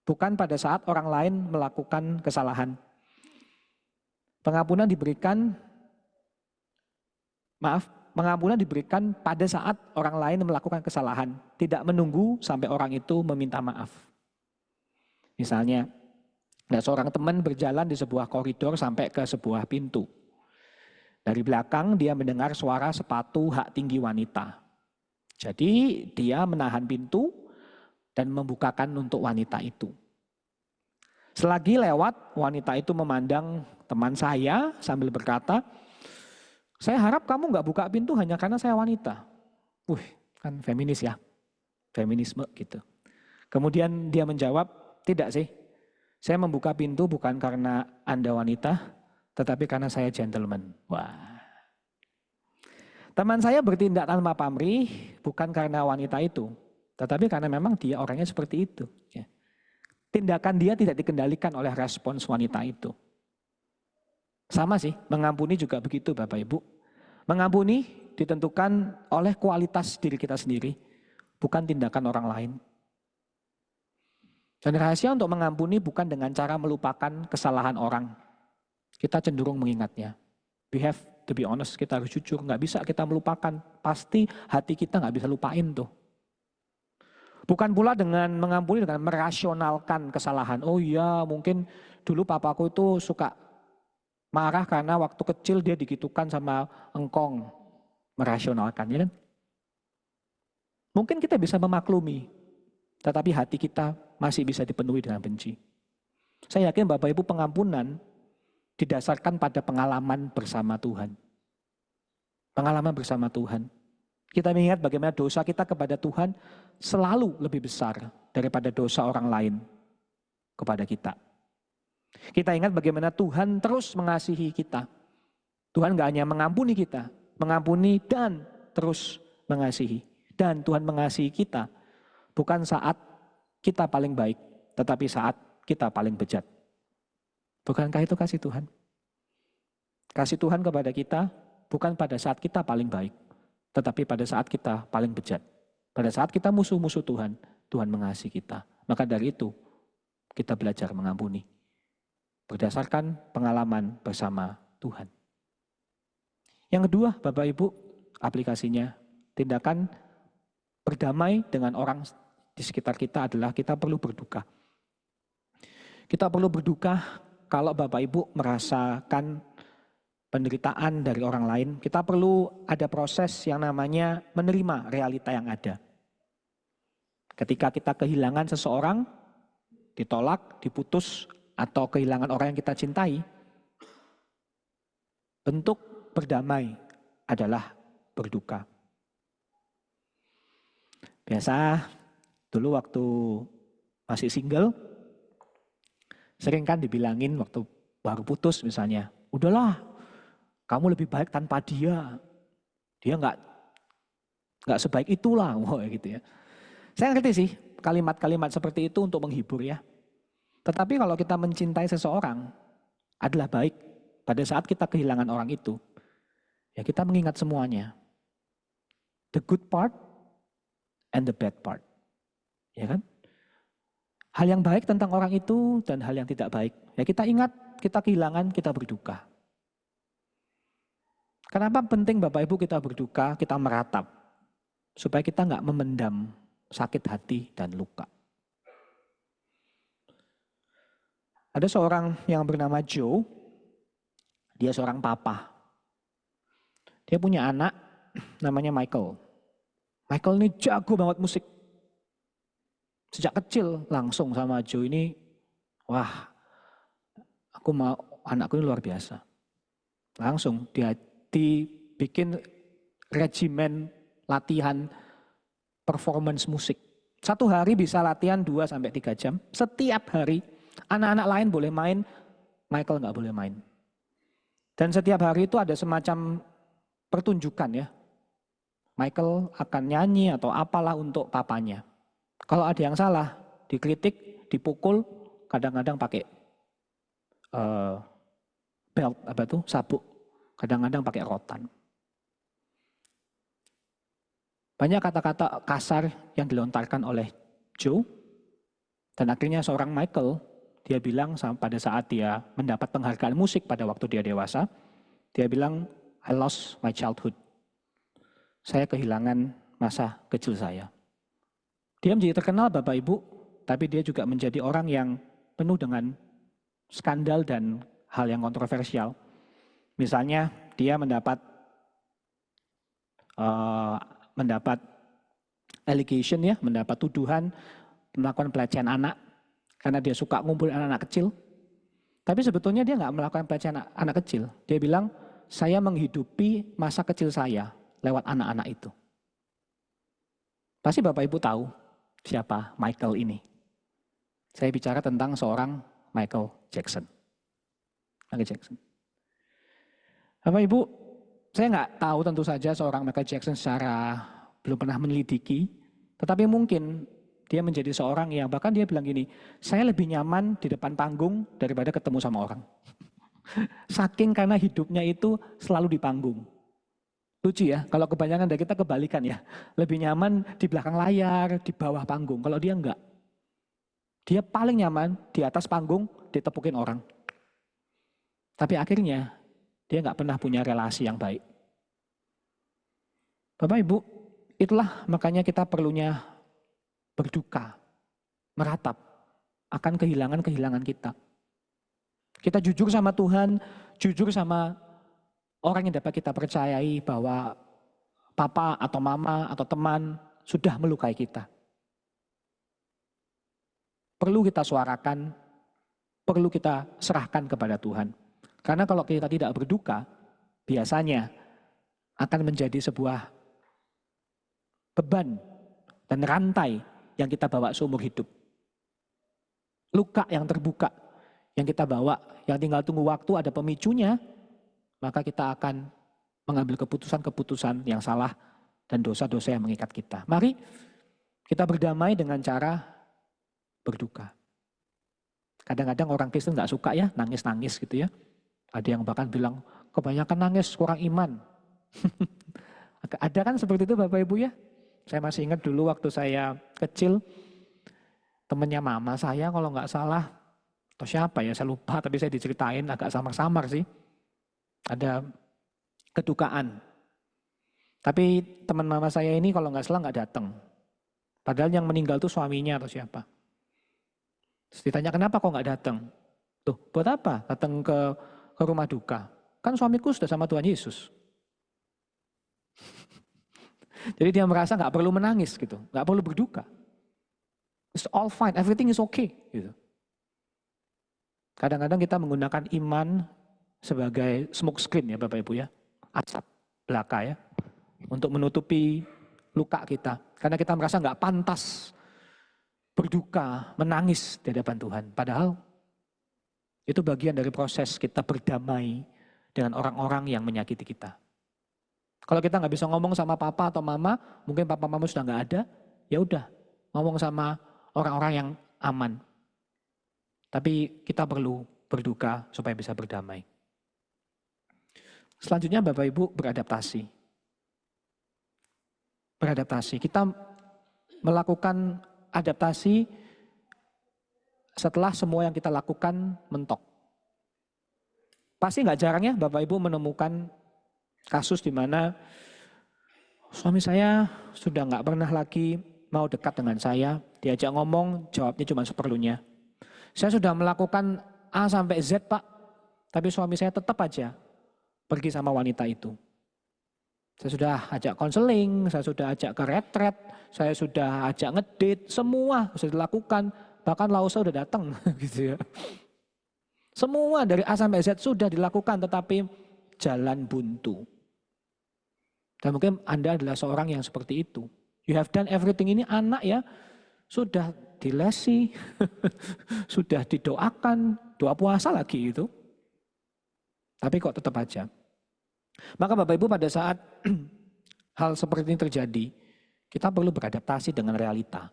bukan pada saat orang lain melakukan kesalahan. Pengampunan diberikan pada saat orang lain melakukan kesalahan. Tidak menunggu sampai orang itu meminta maaf. Misalnya, ada seorang teman berjalan di sebuah koridor sampai ke sebuah pintu. Dari belakang dia mendengar suara sepatu hak tinggi wanita. Jadi dia menahan pintu dan membukakan untuk wanita itu. Selagi lewat, wanita itu memandang teman saya sambil berkata, saya harap kamu nggak buka pintu hanya karena saya wanita. Kan feminis ya, feminisme gitu. Kemudian dia menjawab, tidak sih, saya membuka pintu bukan karena Anda wanita, tetapi karena saya gentleman. Wah. Teman saya bertindak tanpa pamrih bukan karena wanita itu, tetapi karena memang dia orangnya seperti itu. Ya. Tindakan dia tidak dikendalikan oleh respons wanita itu. Sama sih, mengampuni juga begitu Bapak Ibu. Mengampuni ditentukan oleh kualitas diri kita sendiri, bukan tindakan orang lain. Dan rahasia untuk mengampuni bukan dengan cara melupakan kesalahan orang. Kita cenderung mengingatnya. We have to be honest, kita harus jujur, nggak bisa kita melupakan. Pasti hati kita nggak bisa lupain tuh. Bukan pula dengan mengampuni dengan merasionalkan kesalahan. Oh iya, mungkin dulu papaku itu suka marah karena waktu kecil dia digitukan sama engkong. Merasionalkan, ya kan? Mungkin kita bisa memaklumi, tetapi hati kita masih bisa dipenuhi dengan benci. Saya yakin Bapak Ibu pengampunan didasarkan pada pengalaman bersama Tuhan. Pengalaman bersama Tuhan. Kita mengingat bagaimana dosa kita kepada Tuhan selalu lebih besar daripada dosa orang lain kepada kita. Kita ingat bagaimana Tuhan terus mengasihi kita. Tuhan gak hanya mengampuni kita, mengampuni dan terus mengasihi. Dan Tuhan mengasihi kita bukan saat kita paling baik, tetapi saat kita paling bejat. Bukankah itu kasih Tuhan? Kasih Tuhan kepada kita bukan pada saat kita paling baik, tetapi pada saat kita paling bejat. Pada saat kita musuh-musuh Tuhan, Tuhan mengasihi kita. Maka dari itu kita belajar mengampuni. Berdasarkan pengalaman bersama Tuhan. Yang kedua, Bapak Ibu, aplikasinya tindakan berdamai dengan orang di sekitar kita adalah kita perlu berduka. Kita perlu berduka kalau Bapak Ibu merasakan penderitaan dari orang lain. Kita perlu ada proses yang namanya menerima realita yang ada. Ketika kita kehilangan seseorang, ditolak, diputus, atau kehilangan orang yang kita cintai, bentuk berdamai adalah berduka. Biasa dulu waktu masih single, sering kan dibilangin waktu baru putus misalnya, udahlah kamu lebih baik tanpa dia nggak sebaik itulah, gitu ya. Saya ngerti sih kalimat-kalimat seperti itu untuk menghibur ya. Tetapi kalau kita mencintai seseorang adalah baik pada saat kita kehilangan orang itu, ya kita mengingat semuanya. The good part and the bad part. Ya kan? Hal yang baik tentang orang itu dan hal yang tidak baik. Ya kita ingat, kita kehilangan, kita berduka. Kenapa penting Bapak Ibu kita berduka, kita meratap. Supaya kita nggak memendam sakit hati dan luka. Ada seorang yang bernama Joe, dia seorang papa. Dia punya anak namanya Michael. Michael ini jago banget musik. Sejak kecil langsung sama Joe ini, wah aku mau anakku ini luar biasa. Langsung dia dibikin regimen latihan performance musik. Satu hari bisa latihan 2-3 jam. Setiap hari anak-anak lain boleh main, Michael nggak boleh main. Dan setiap hari itu ada semacam pertunjukan ya. Michael akan nyanyi atau apalah untuk papanya. Kalau ada yang salah, dikritik, dipukul, kadang-kadang pakai belt, sabuk. Kadang-kadang pakai rotan. Banyak kata-kata kasar yang dilontarkan oleh Joe. Dan akhirnya seorang Michael, dia bilang pada saat dia mendapat penghargaan musik pada waktu dia dewasa, dia bilang, I lost my childhood. Saya kehilangan masa kecil saya. Dia menjadi terkenal Bapak Ibu, tapi dia juga menjadi orang yang penuh dengan skandal dan hal yang kontroversial. Misalnya dia mendapat allegation ya, mendapat tuduhan melakukan pelecehan anak karena dia suka ngumpulin anak-anak kecil. Tapi sebetulnya dia nggak melakukan pelecehan anak kecil. Dia bilang, saya menghidupi masa kecil saya lewat anak-anak itu. Pasti Bapak Ibu tahu siapa Michael ini. Saya bicara tentang seorang Michael Jackson. Michael Jackson. Bapak Ibu, saya nggak tahu tentu saja seorang Michael Jackson secara belum pernah menyelidiki, tetapi mungkin dia menjadi seorang yang bahkan dia bilang gini, saya lebih nyaman di depan panggung daripada ketemu sama orang. Saking karena hidupnya itu selalu di panggung. Lucu ya, kalau kebanyakan dari kita kebalikan ya. Lebih nyaman di belakang layar, di bawah panggung. Kalau dia enggak. Dia paling nyaman di atas panggung, ditepukin orang. Tapi akhirnya dia enggak pernah punya relasi yang baik. Bapak Ibu, itulah makanya kita perlunya berduka, meratap akan kehilangan-kehilangan kita. Kita jujur sama Tuhan, jujur sama orang yang dapat kita percayai bahwa papa atau mama atau teman sudah melukai kita. Perlu kita suarakan, perlu kita serahkan kepada Tuhan. Karena kalau kita tidak berduka, biasanya akan menjadi sebuah beban dan rantai yang kita bawa seumur hidup. Luka yang terbuka yang kita bawa, yang tinggal tunggu waktu ada pemicunya, maka kita akan mengambil keputusan-keputusan yang salah dan dosa-dosa yang mengikat kita. Mari kita berdamai dengan cara berduka. Kadang-kadang orang Kristen nggak suka ya nangis-nangis gitu ya. Ada yang bahkan bilang kebanyakan nangis kurang iman. Ada kan seperti itu Bapak Ibu ya. Saya masih ingat dulu waktu saya kecil, temennya mama saya kalau nggak salah, atau siapa ya saya lupa, tapi saya diceritain agak samar-samar sih. Ada kedukaan. Tapi teman mama saya ini kalau nggak salah nggak datang. Padahal yang meninggal itu suaminya atau siapa. Terus ditanya kenapa kok nggak datang? Tuh, buat apa datang ke rumah duka? Kan suamiku sudah sama Tuhan Yesus. Jadi dia merasa nggak perlu menangis gitu, nggak perlu berduka. It's all fine, everything is okay. Gitu. Kadang-kadang kita menggunakan iman sebagai smoke screen ya Bapak Ibu ya, asap belaka ya, untuk menutupi luka kita. Karena kita merasa nggak pantas berduka, menangis di hadapan Tuhan. Padahal itu bagian dari proses kita berdamai dengan orang-orang yang menyakiti kita. Kalau kita nggak bisa ngomong sama papa atau mama, mungkin papa mama sudah nggak ada, ya udah ngomong sama orang-orang yang aman. Tapi kita perlu berduka supaya bisa berdamai. Selanjutnya Bapak Ibu beradaptasi. Beradaptasi. Kita melakukan adaptasi setelah semua yang kita lakukan mentok. Pasti nggak jarang ya Bapak Ibu menemukan kasus di mana suami saya sudah nggak pernah lagi mau dekat dengan saya, diajak ngomong jawabnya cuma seperlunya. Saya sudah melakukan A sampai Z Pak, tapi suami saya tetap aja pergi sama wanita itu. Saya sudah ajak konseling, saya sudah ajak ke retret, saya sudah ajak ngedate, semua sudah dilakukan, bahkan Lausa udah datang gitu ya. Semua dari A sampai Z sudah dilakukan, tetapi jalan buntu. Dan mungkin Anda adalah seorang yang seperti itu. You have done everything, ini anak ya, sudah dilesi, sudah didoakan, doa puasa lagi itu. Tapi kok tetap aja. Maka Bapak Ibu pada saat hal seperti ini terjadi, kita perlu beradaptasi dengan realita.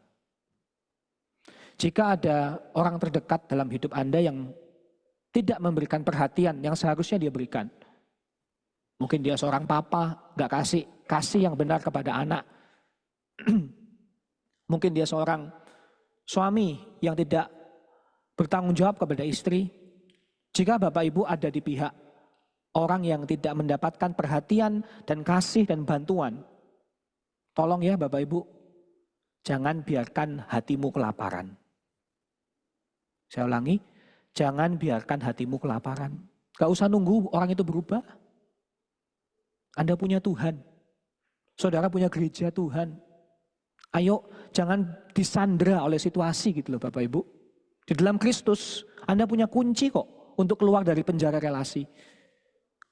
Jika ada orang terdekat dalam hidup Anda yang tidak memberikan perhatian yang seharusnya dia berikan. Mungkin dia seorang papa, gak kasih yang benar kepada anak. Mungkin dia seorang suami yang tidak bertanggung jawab kepada istri. Jika Bapak Ibu ada di pihak orang yang tidak mendapatkan perhatian dan kasih dan bantuan, tolong ya Bapak Ibu, jangan biarkan hatimu kelaparan. Saya ulangi, jangan biarkan hatimu kelaparan. Gak usah nunggu orang itu berubah. Anda punya Tuhan. Saudara punya gereja Tuhan. Ayo jangan disandra oleh situasi gitu loh Bapak Ibu. Di dalam Kristus Anda punya kunci kok untuk keluar dari penjara relasi.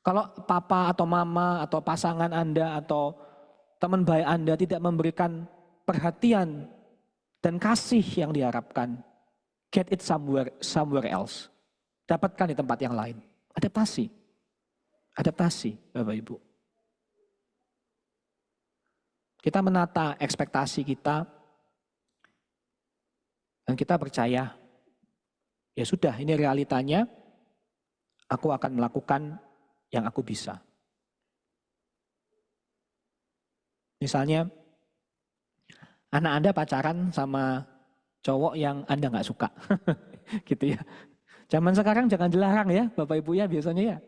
Kalau papa atau mama atau pasangan Anda atau teman baik Anda tidak memberikan perhatian dan kasih yang diharapkan, get it somewhere else. Dapatkan di tempat yang lain. Adaptasi. Adaptasi Bapak Ibu. Kita menata ekspektasi kita dan kita percaya, ya sudah ini realitanya, aku akan melakukan yang aku bisa. Misalnya, anak Anda pacaran sama cowok yang Anda nggak suka, gitu ya. Zaman sekarang jangan dilarang ya, Bapak Ibu ya biasanya ya.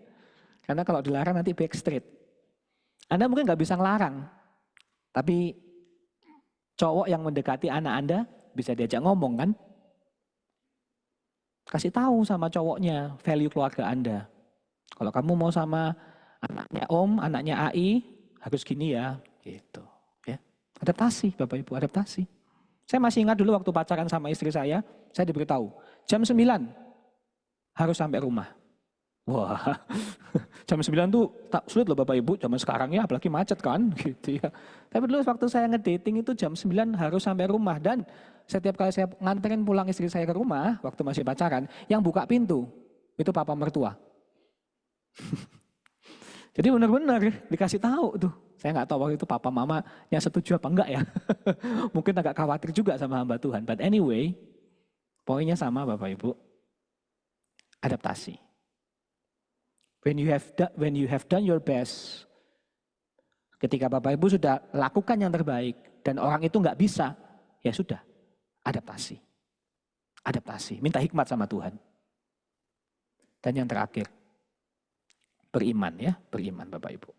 Karena kalau dilarang nanti backstreet. Anda mungkin nggak bisa ngelarang, tapi cowok yang mendekati anak Anda bisa diajak ngomong kan. Kasih tahu sama cowoknya value keluarga Anda. Kalau kamu mau sama anaknya Om, anaknya AI, harus gini ya, gitu. Ya. Adaptasi Bapak Ibu, adaptasi. Saya masih ingat dulu waktu pacaran sama istri saya diberitahu, jam 9 harus sampai rumah. Wah, jam 9 tuh tak sulit loh Bapak Ibu, zaman sekarang ya apalagi macet kan gitu ya. Tapi dulu waktu saya ngedating itu jam 9 harus sampai rumah, dan setiap kali saya nganterin pulang istri saya ke rumah waktu masih pacaran, yang buka pintu itu papa mertua. Jadi benar-benar dikasih tahu tuh. Saya nggak tahu waktu itu papa mamanya setuju apa enggak ya. Mungkin agak khawatir juga sama hamba Tuhan. But anyway, poinnya sama Bapak Ibu. Adaptasi. When you have done your best, ketika Bapak Ibu sudah lakukan yang terbaik dan orang itu nggak bisa, ya sudah, adaptasi. Adaptasi, minta hikmat sama Tuhan. Dan yang terakhir, beriman ya, beriman Bapak Ibu.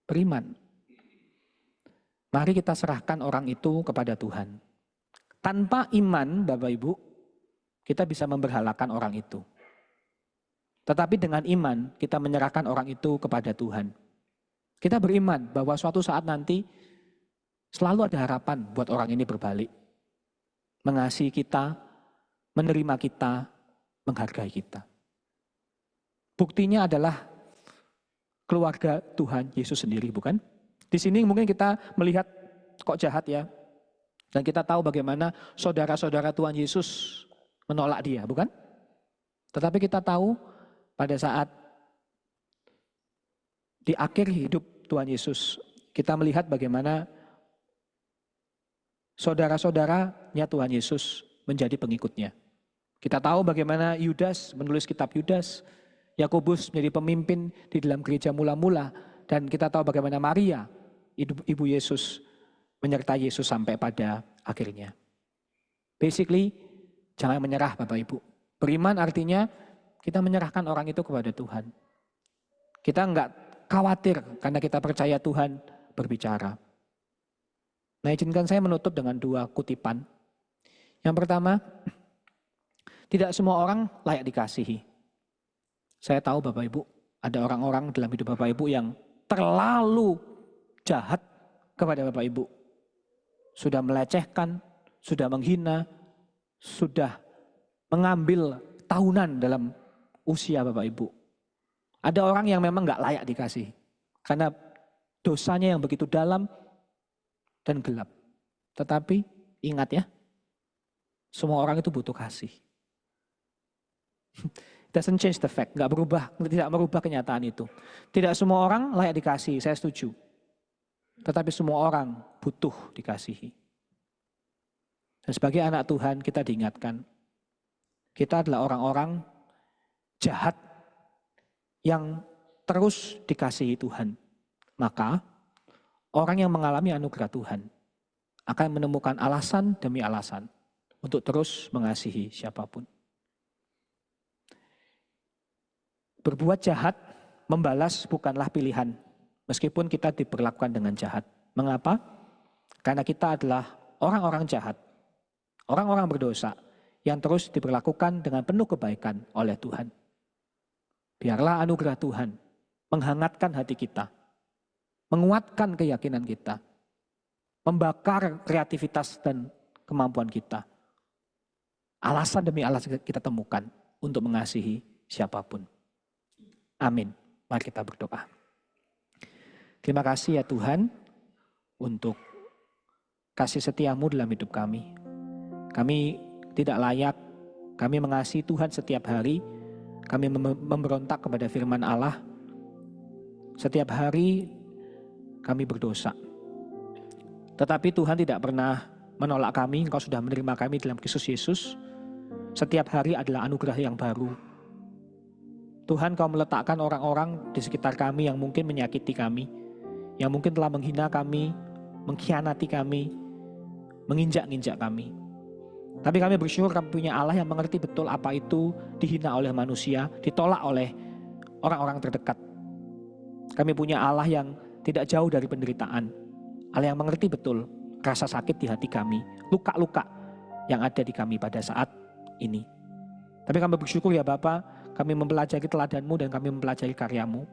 Beriman. Mari kita serahkan orang itu kepada Tuhan. Tanpa iman Bapak Ibu, kita bisa memberhalakan orang itu. Tetapi dengan iman kita menyerahkan orang itu kepada Tuhan. Kita beriman bahwa suatu saat nanti selalu ada harapan buat orang ini berbalik. Mengasihi kita, menerima kita, menghargai kita. Buktinya adalah keluarga Tuhan Yesus sendiri, bukan? Di sini mungkin kita melihat kok jahat ya. Dan kita tahu bagaimana saudara-saudara Tuhan Yesus menolak dia, bukan? Tetapi kita tahu pada saat di akhir hidup Tuhan Yesus, kita melihat bagaimana saudara-saudaranya Tuhan Yesus menjadi pengikutnya. Kita tahu bagaimana Yudas menulis kitab Yudas, Yakobus menjadi pemimpin di dalam gereja mula-mula, dan kita tahu bagaimana Maria, ibu Yesus, menyertai Yesus sampai pada akhirnya. Basically, jangan menyerah Bapak Ibu. Beriman artinya kita menyerahkan orang itu kepada Tuhan. Kita enggak khawatir karena kita percaya Tuhan berbicara. Nah, izinkan saya menutup dengan 2 kutipan. Yang pertama, tidak semua orang layak dikasihi. Saya tahu Bapak Ibu, ada orang-orang dalam hidup Bapak Ibu yang terlalu jahat kepada Bapak Ibu. Sudah melecehkan, sudah menghina, sudah mengambil tahunan dalam usia Bapak Ibu. Ada orang yang memang gak layak dikasih. Karena dosanya yang begitu dalam dan gelap. Tetapi ingat ya, semua orang itu butuh kasih. Doesn't change the fact, tidak merubah kenyataan itu. Tidak semua orang layak dikasih, saya setuju. Tetapi semua orang butuh dikasihi. Dan sebagai anak Tuhan kita diingatkan, kita adalah orang-orang jahat yang terus dikasihi Tuhan. Maka orang yang mengalami anugerah Tuhan akan menemukan alasan demi alasan untuk terus mengasihi siapapun. Berbuat jahat, membalas bukanlah pilihan. Meskipun kita diperlakukan dengan jahat. Mengapa? Karena kita adalah orang-orang jahat. Orang-orang berdosa yang terus diperlakukan dengan penuh kebaikan oleh Tuhan. Biarlah anugerah Tuhan menghangatkan hati kita. Menguatkan keyakinan kita. Membakar kreativitas dan kemampuan kita. Alasan demi alasan kita temukan untuk mengasihi siapapun. Amin. Mari kita berdoa. Terima kasih ya Tuhan untuk kasih setiamu dalam hidup kami. Kami tidak layak, kami mengasihi Tuhan setiap hari, kami memberontak kepada firman Allah. Setiap hari kami berdosa. Tetapi Tuhan tidak pernah menolak kami, Engkau sudah menerima kami dalam Kristus Yesus. Setiap hari adalah anugerah yang baru. Tuhan, Kau meletakkan orang-orang di sekitar kami yang mungkin menyakiti kami, yang mungkin telah menghina kami, mengkhianati kami, menginjak-injak kami. Tapi kami bersyukur kami punya Allah yang mengerti betul apa itu dihina oleh manusia, ditolak oleh orang-orang terdekat. Kami punya Allah yang tidak jauh dari penderitaan. Allah yang mengerti betul rasa sakit di hati kami, luka-luka yang ada di kami pada saat ini. Tapi kami bersyukur ya Bapa, kami mempelajari teladan-Mu dan kami mempelajari karya-Mu.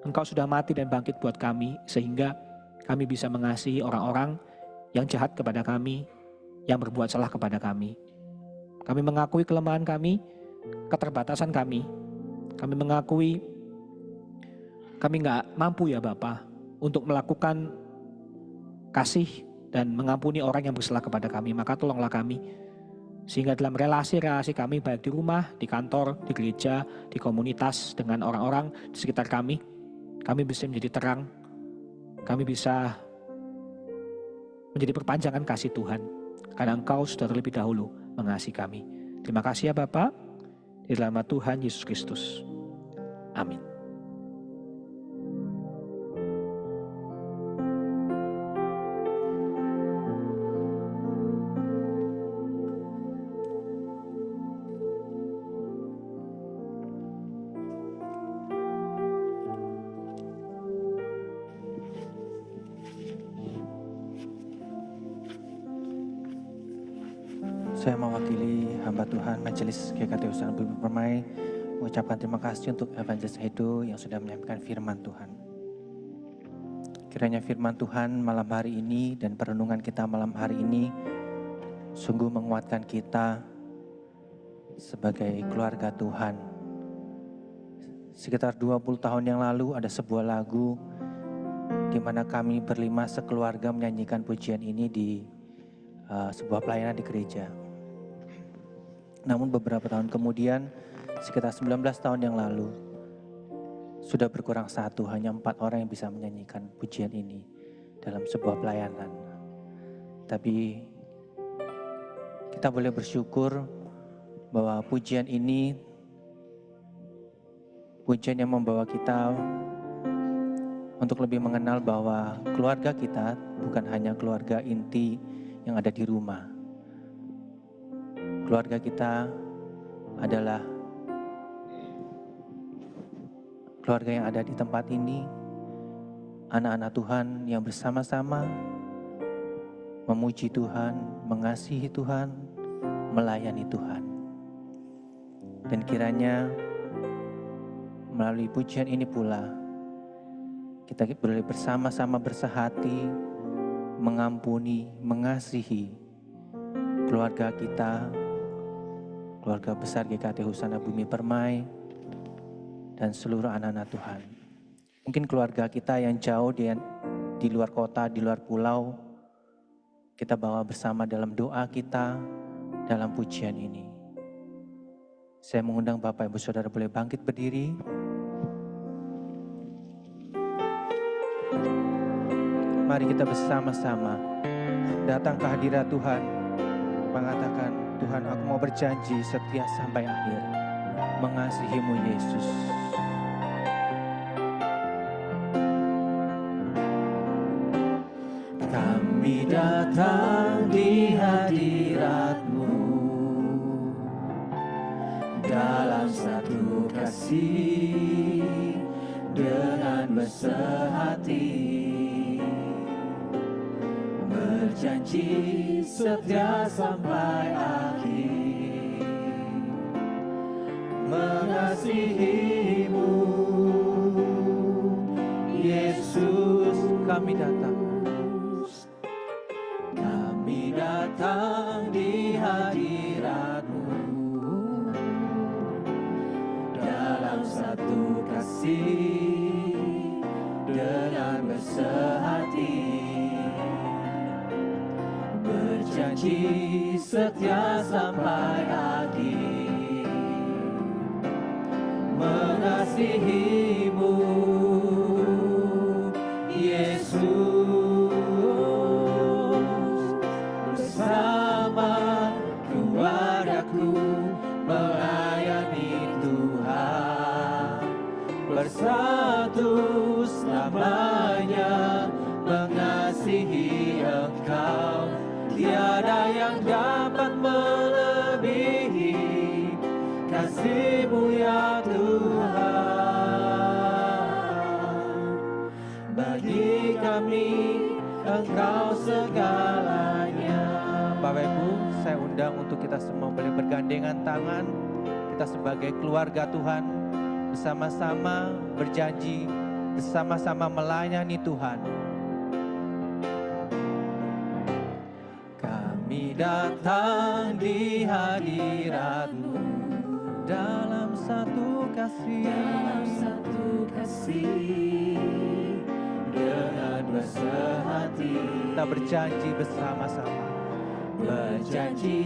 Engkau sudah mati dan bangkit buat kami, sehingga kami bisa mengasihi orang-orang yang jahat kepada kami, yang berbuat salah kepada kami. Kami mengakui kelemahan kami, keterbatasan kami. Kami mengakui kami gak mampu ya Bapa untuk melakukan kasih dan mengampuni orang yang bersalah kepada kami. Maka tolonglah kami, sehingga dalam relasi-relasi kami baik di rumah, di kantor, di gereja, di komunitas, dengan orang-orang di sekitar kami bisa menjadi terang, kami bisa menjadi perpanjangan kasih Tuhan. Karena Engkau sudah terlebih dahulu mengasihi kami. Terima kasih ya Bapa, di dalam nama Tuhan Yesus Kristus. Amin. Saya mewakili hamba Tuhan Majelis GKT Husana Bumi Permai mengucapkan terima kasih untuk Evangelis Edo yang sudah menyampaikan firman Tuhan. Kiranya firman Tuhan malam hari ini dan perenungan kita malam hari ini sungguh menguatkan kita sebagai keluarga Tuhan. Sekitar 20 tahun yang lalu ada sebuah lagu di mana kami berlima sekeluarga menyanyikan pujian ini di sebuah pelayanan di gereja. Namun beberapa tahun kemudian, sekitar 19 tahun yang lalu, sudah berkurang satu, hanya 4 orang yang bisa menyanyikan pujian ini dalam sebuah pelayanan. Tapi kita boleh bersyukur bahwa pujian ini, pujian yang membawa kita untuk lebih mengenal bahwa keluarga kita bukan hanya keluarga inti yang ada di rumah. Keluarga kita adalah keluarga yang ada di tempat ini, anak-anak Tuhan yang bersama-sama memuji Tuhan, mengasihi Tuhan, melayani Tuhan. Dan kiranya melalui pujian ini pula kita boleh bersama-sama bersehati, mengampuni, mengasihi keluarga kita, keluarga besar GKT Husana Bumi Permai, dan seluruh anak-anak Tuhan. Mungkin keluarga kita yang jauh di luar kota, di luar pulau, kita bawa bersama dalam doa kita, dalam pujian ini. Saya mengundang Bapak Ibu Saudara boleh bangkit berdiri. Mari kita bersama-sama datang ke hadirat Tuhan, mengatakan, Tuhan, aku mau berjanji setia sampai akhir mengasihi-Mu Yesus. Kami datang di hadirat-Mu dalam satu kasih dengan bersehati, berjanji setia sampai akhir mengasihi-Mu Yesus. Kami datang di hadirat-Mu dalam satu kasih dengan bersehati, berjanji setia sampai akhir mengasihi-Mu Yesus. Bersama keluargaku melayani Tuhan, bersatu selamanya mengasihi Engkau. Tiada yang dapat melebihi kasih-Mu ya Tuhan. Bagi kami Engkau segalanya. Bapak Ibu, saya undang untuk kita semua boleh bergandengan tangan. Kita sebagai keluarga Tuhan bersama-sama berjanji, bersama-sama melayani Tuhan. Kami datang di hadirat-Mu dalam satu kasih, dengan bersehati. Kita berjanji bersama-sama, berjanji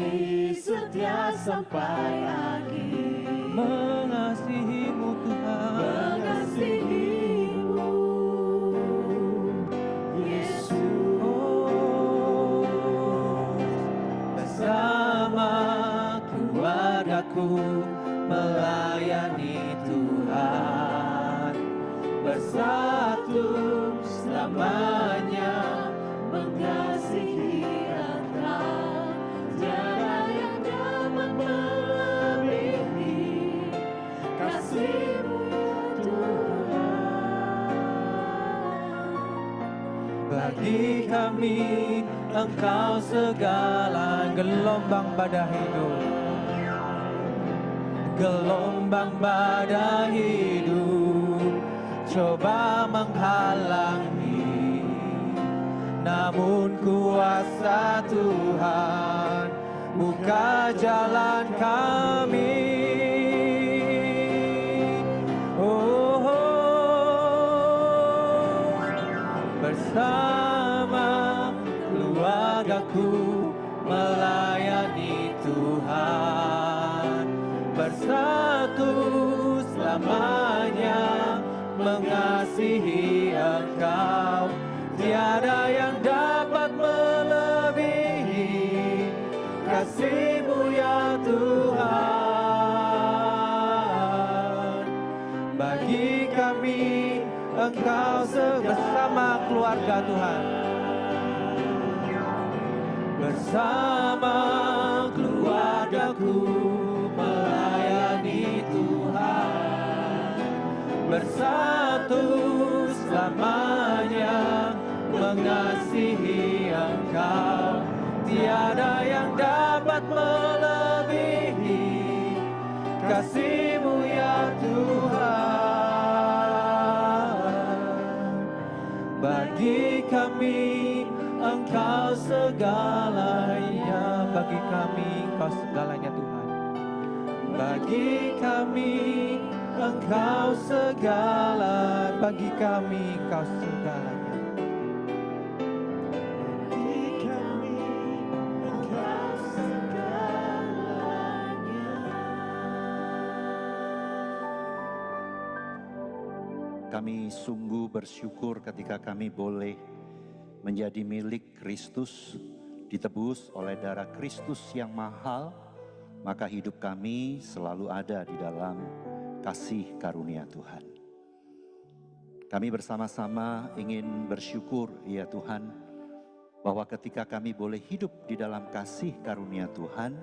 setia sampai akhir mengasihi-Mu Tuhan, mengasihi-Mu Yesus. Bersama keluargaku melayani Tuhan, bersatu selamanya mengasihi Engkau. Tiada yang dapat melebihi kasih-Mu Tuhan. Bagi kami Engkau segala gelombang badai hidup. Gelombang badai hidup coba menghalangi, namun kuasa Tuhan buka jalan kami. Oh, bersama keluargaku melayani Tuhan, bersatu selamanya mengasihi Engkau. Tiada yang dapat melebihi kasih-Mu ya Tuhan. Bagi kami Engkau bersama keluarga Tuhan, bersama keluargaku melayani Tuhan, bersatu selamanya mengasihi Engkau. Tiada yang dapat melebihi kasih-Mu ya Tuhan. Bagi kami Engkau segalanya, bagi kami Engkau segalanya Tuhan. Bagi kami Engkau segala, bagi kami Engkau segalanya. Kami sungguh bersyukur ketika kami boleh menjadi milik Kristus, ditebus oleh darah Kristus yang mahal, maka hidup kami selalu ada di dalam kasih karunia Tuhan. Kami bersama-sama ingin bersyukur ya Tuhan, bahwa ketika kami boleh hidup di dalam kasih karunia Tuhan,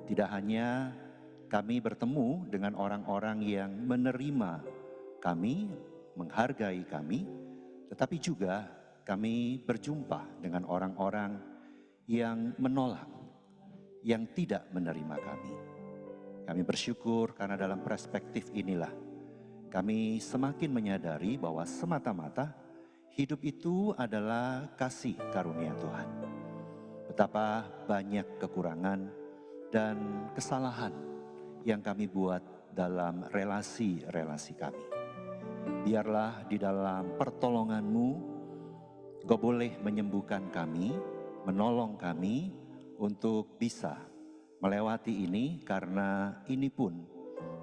tidak hanya kami bertemu dengan orang-orang yang menerima kami, menghargai kami, tetapi juga kami berjumpa dengan orang-orang yang menolak, yang tidak menerima kami. Kami bersyukur karena dalam perspektif inilah kami semakin menyadari bahwa semata-mata hidup itu adalah kasih karunia Tuhan. Betapa banyak kekurangan dan kesalahan yang kami buat dalam relasi-relasi kami. Biarlah di dalam pertolongan-Mu, Kau boleh menyembuhkan kami, menolong kami untuk bisa melewati ini, karena ini pun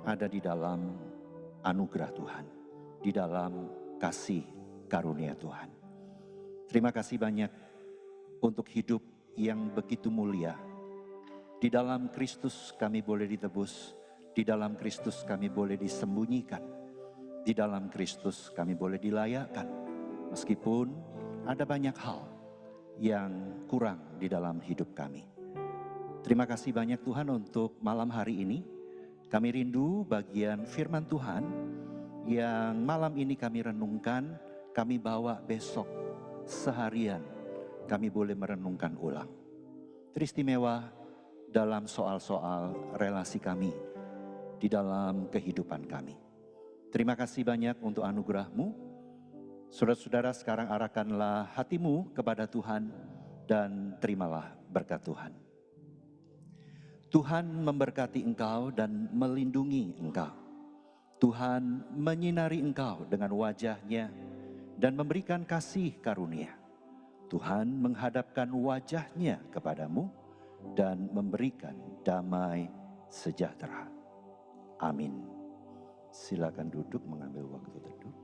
ada di dalam anugerah Tuhan, di dalam kasih karunia Tuhan. Terima kasih banyak untuk hidup yang begitu mulia. Di dalam Kristus kami boleh ditebus, di dalam Kristus kami boleh disembunyikan, di dalam Kristus kami boleh dilayakkan, meskipun ada banyak hal yang kurang di dalam hidup kami. Terima kasih banyak Tuhan untuk malam hari ini. Kami rindu bagian firman Tuhan yang malam ini kami renungkan, kami bawa besok seharian, kami boleh merenungkan ulang. Teristimewa dalam soal-soal relasi kami, di dalam kehidupan kami. Terima kasih banyak untuk anugerah-Mu. Saudara-saudara, sekarang arahkanlah hatimu kepada Tuhan dan terimalah berkat Tuhan. Tuhan memberkati engkau dan melindungi engkau. Tuhan menyinari engkau dengan wajah-Nya dan memberikan kasih karunia. Tuhan menghadapkan wajah-Nya kepadamu dan memberikan damai sejahtera. Amin. Silakan duduk mengambil waktu teduh.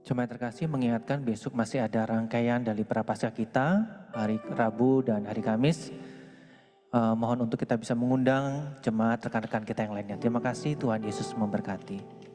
Jemaat terkasih, mengingatkan besok masih ada rangkaian dari Prapaskah kita, hari Rabu dan hari Kamis. Mohon untuk kita bisa mengundang jemaat rekan-rekan kita yang lainnya. Terima kasih, Tuhan Yesus memberkati.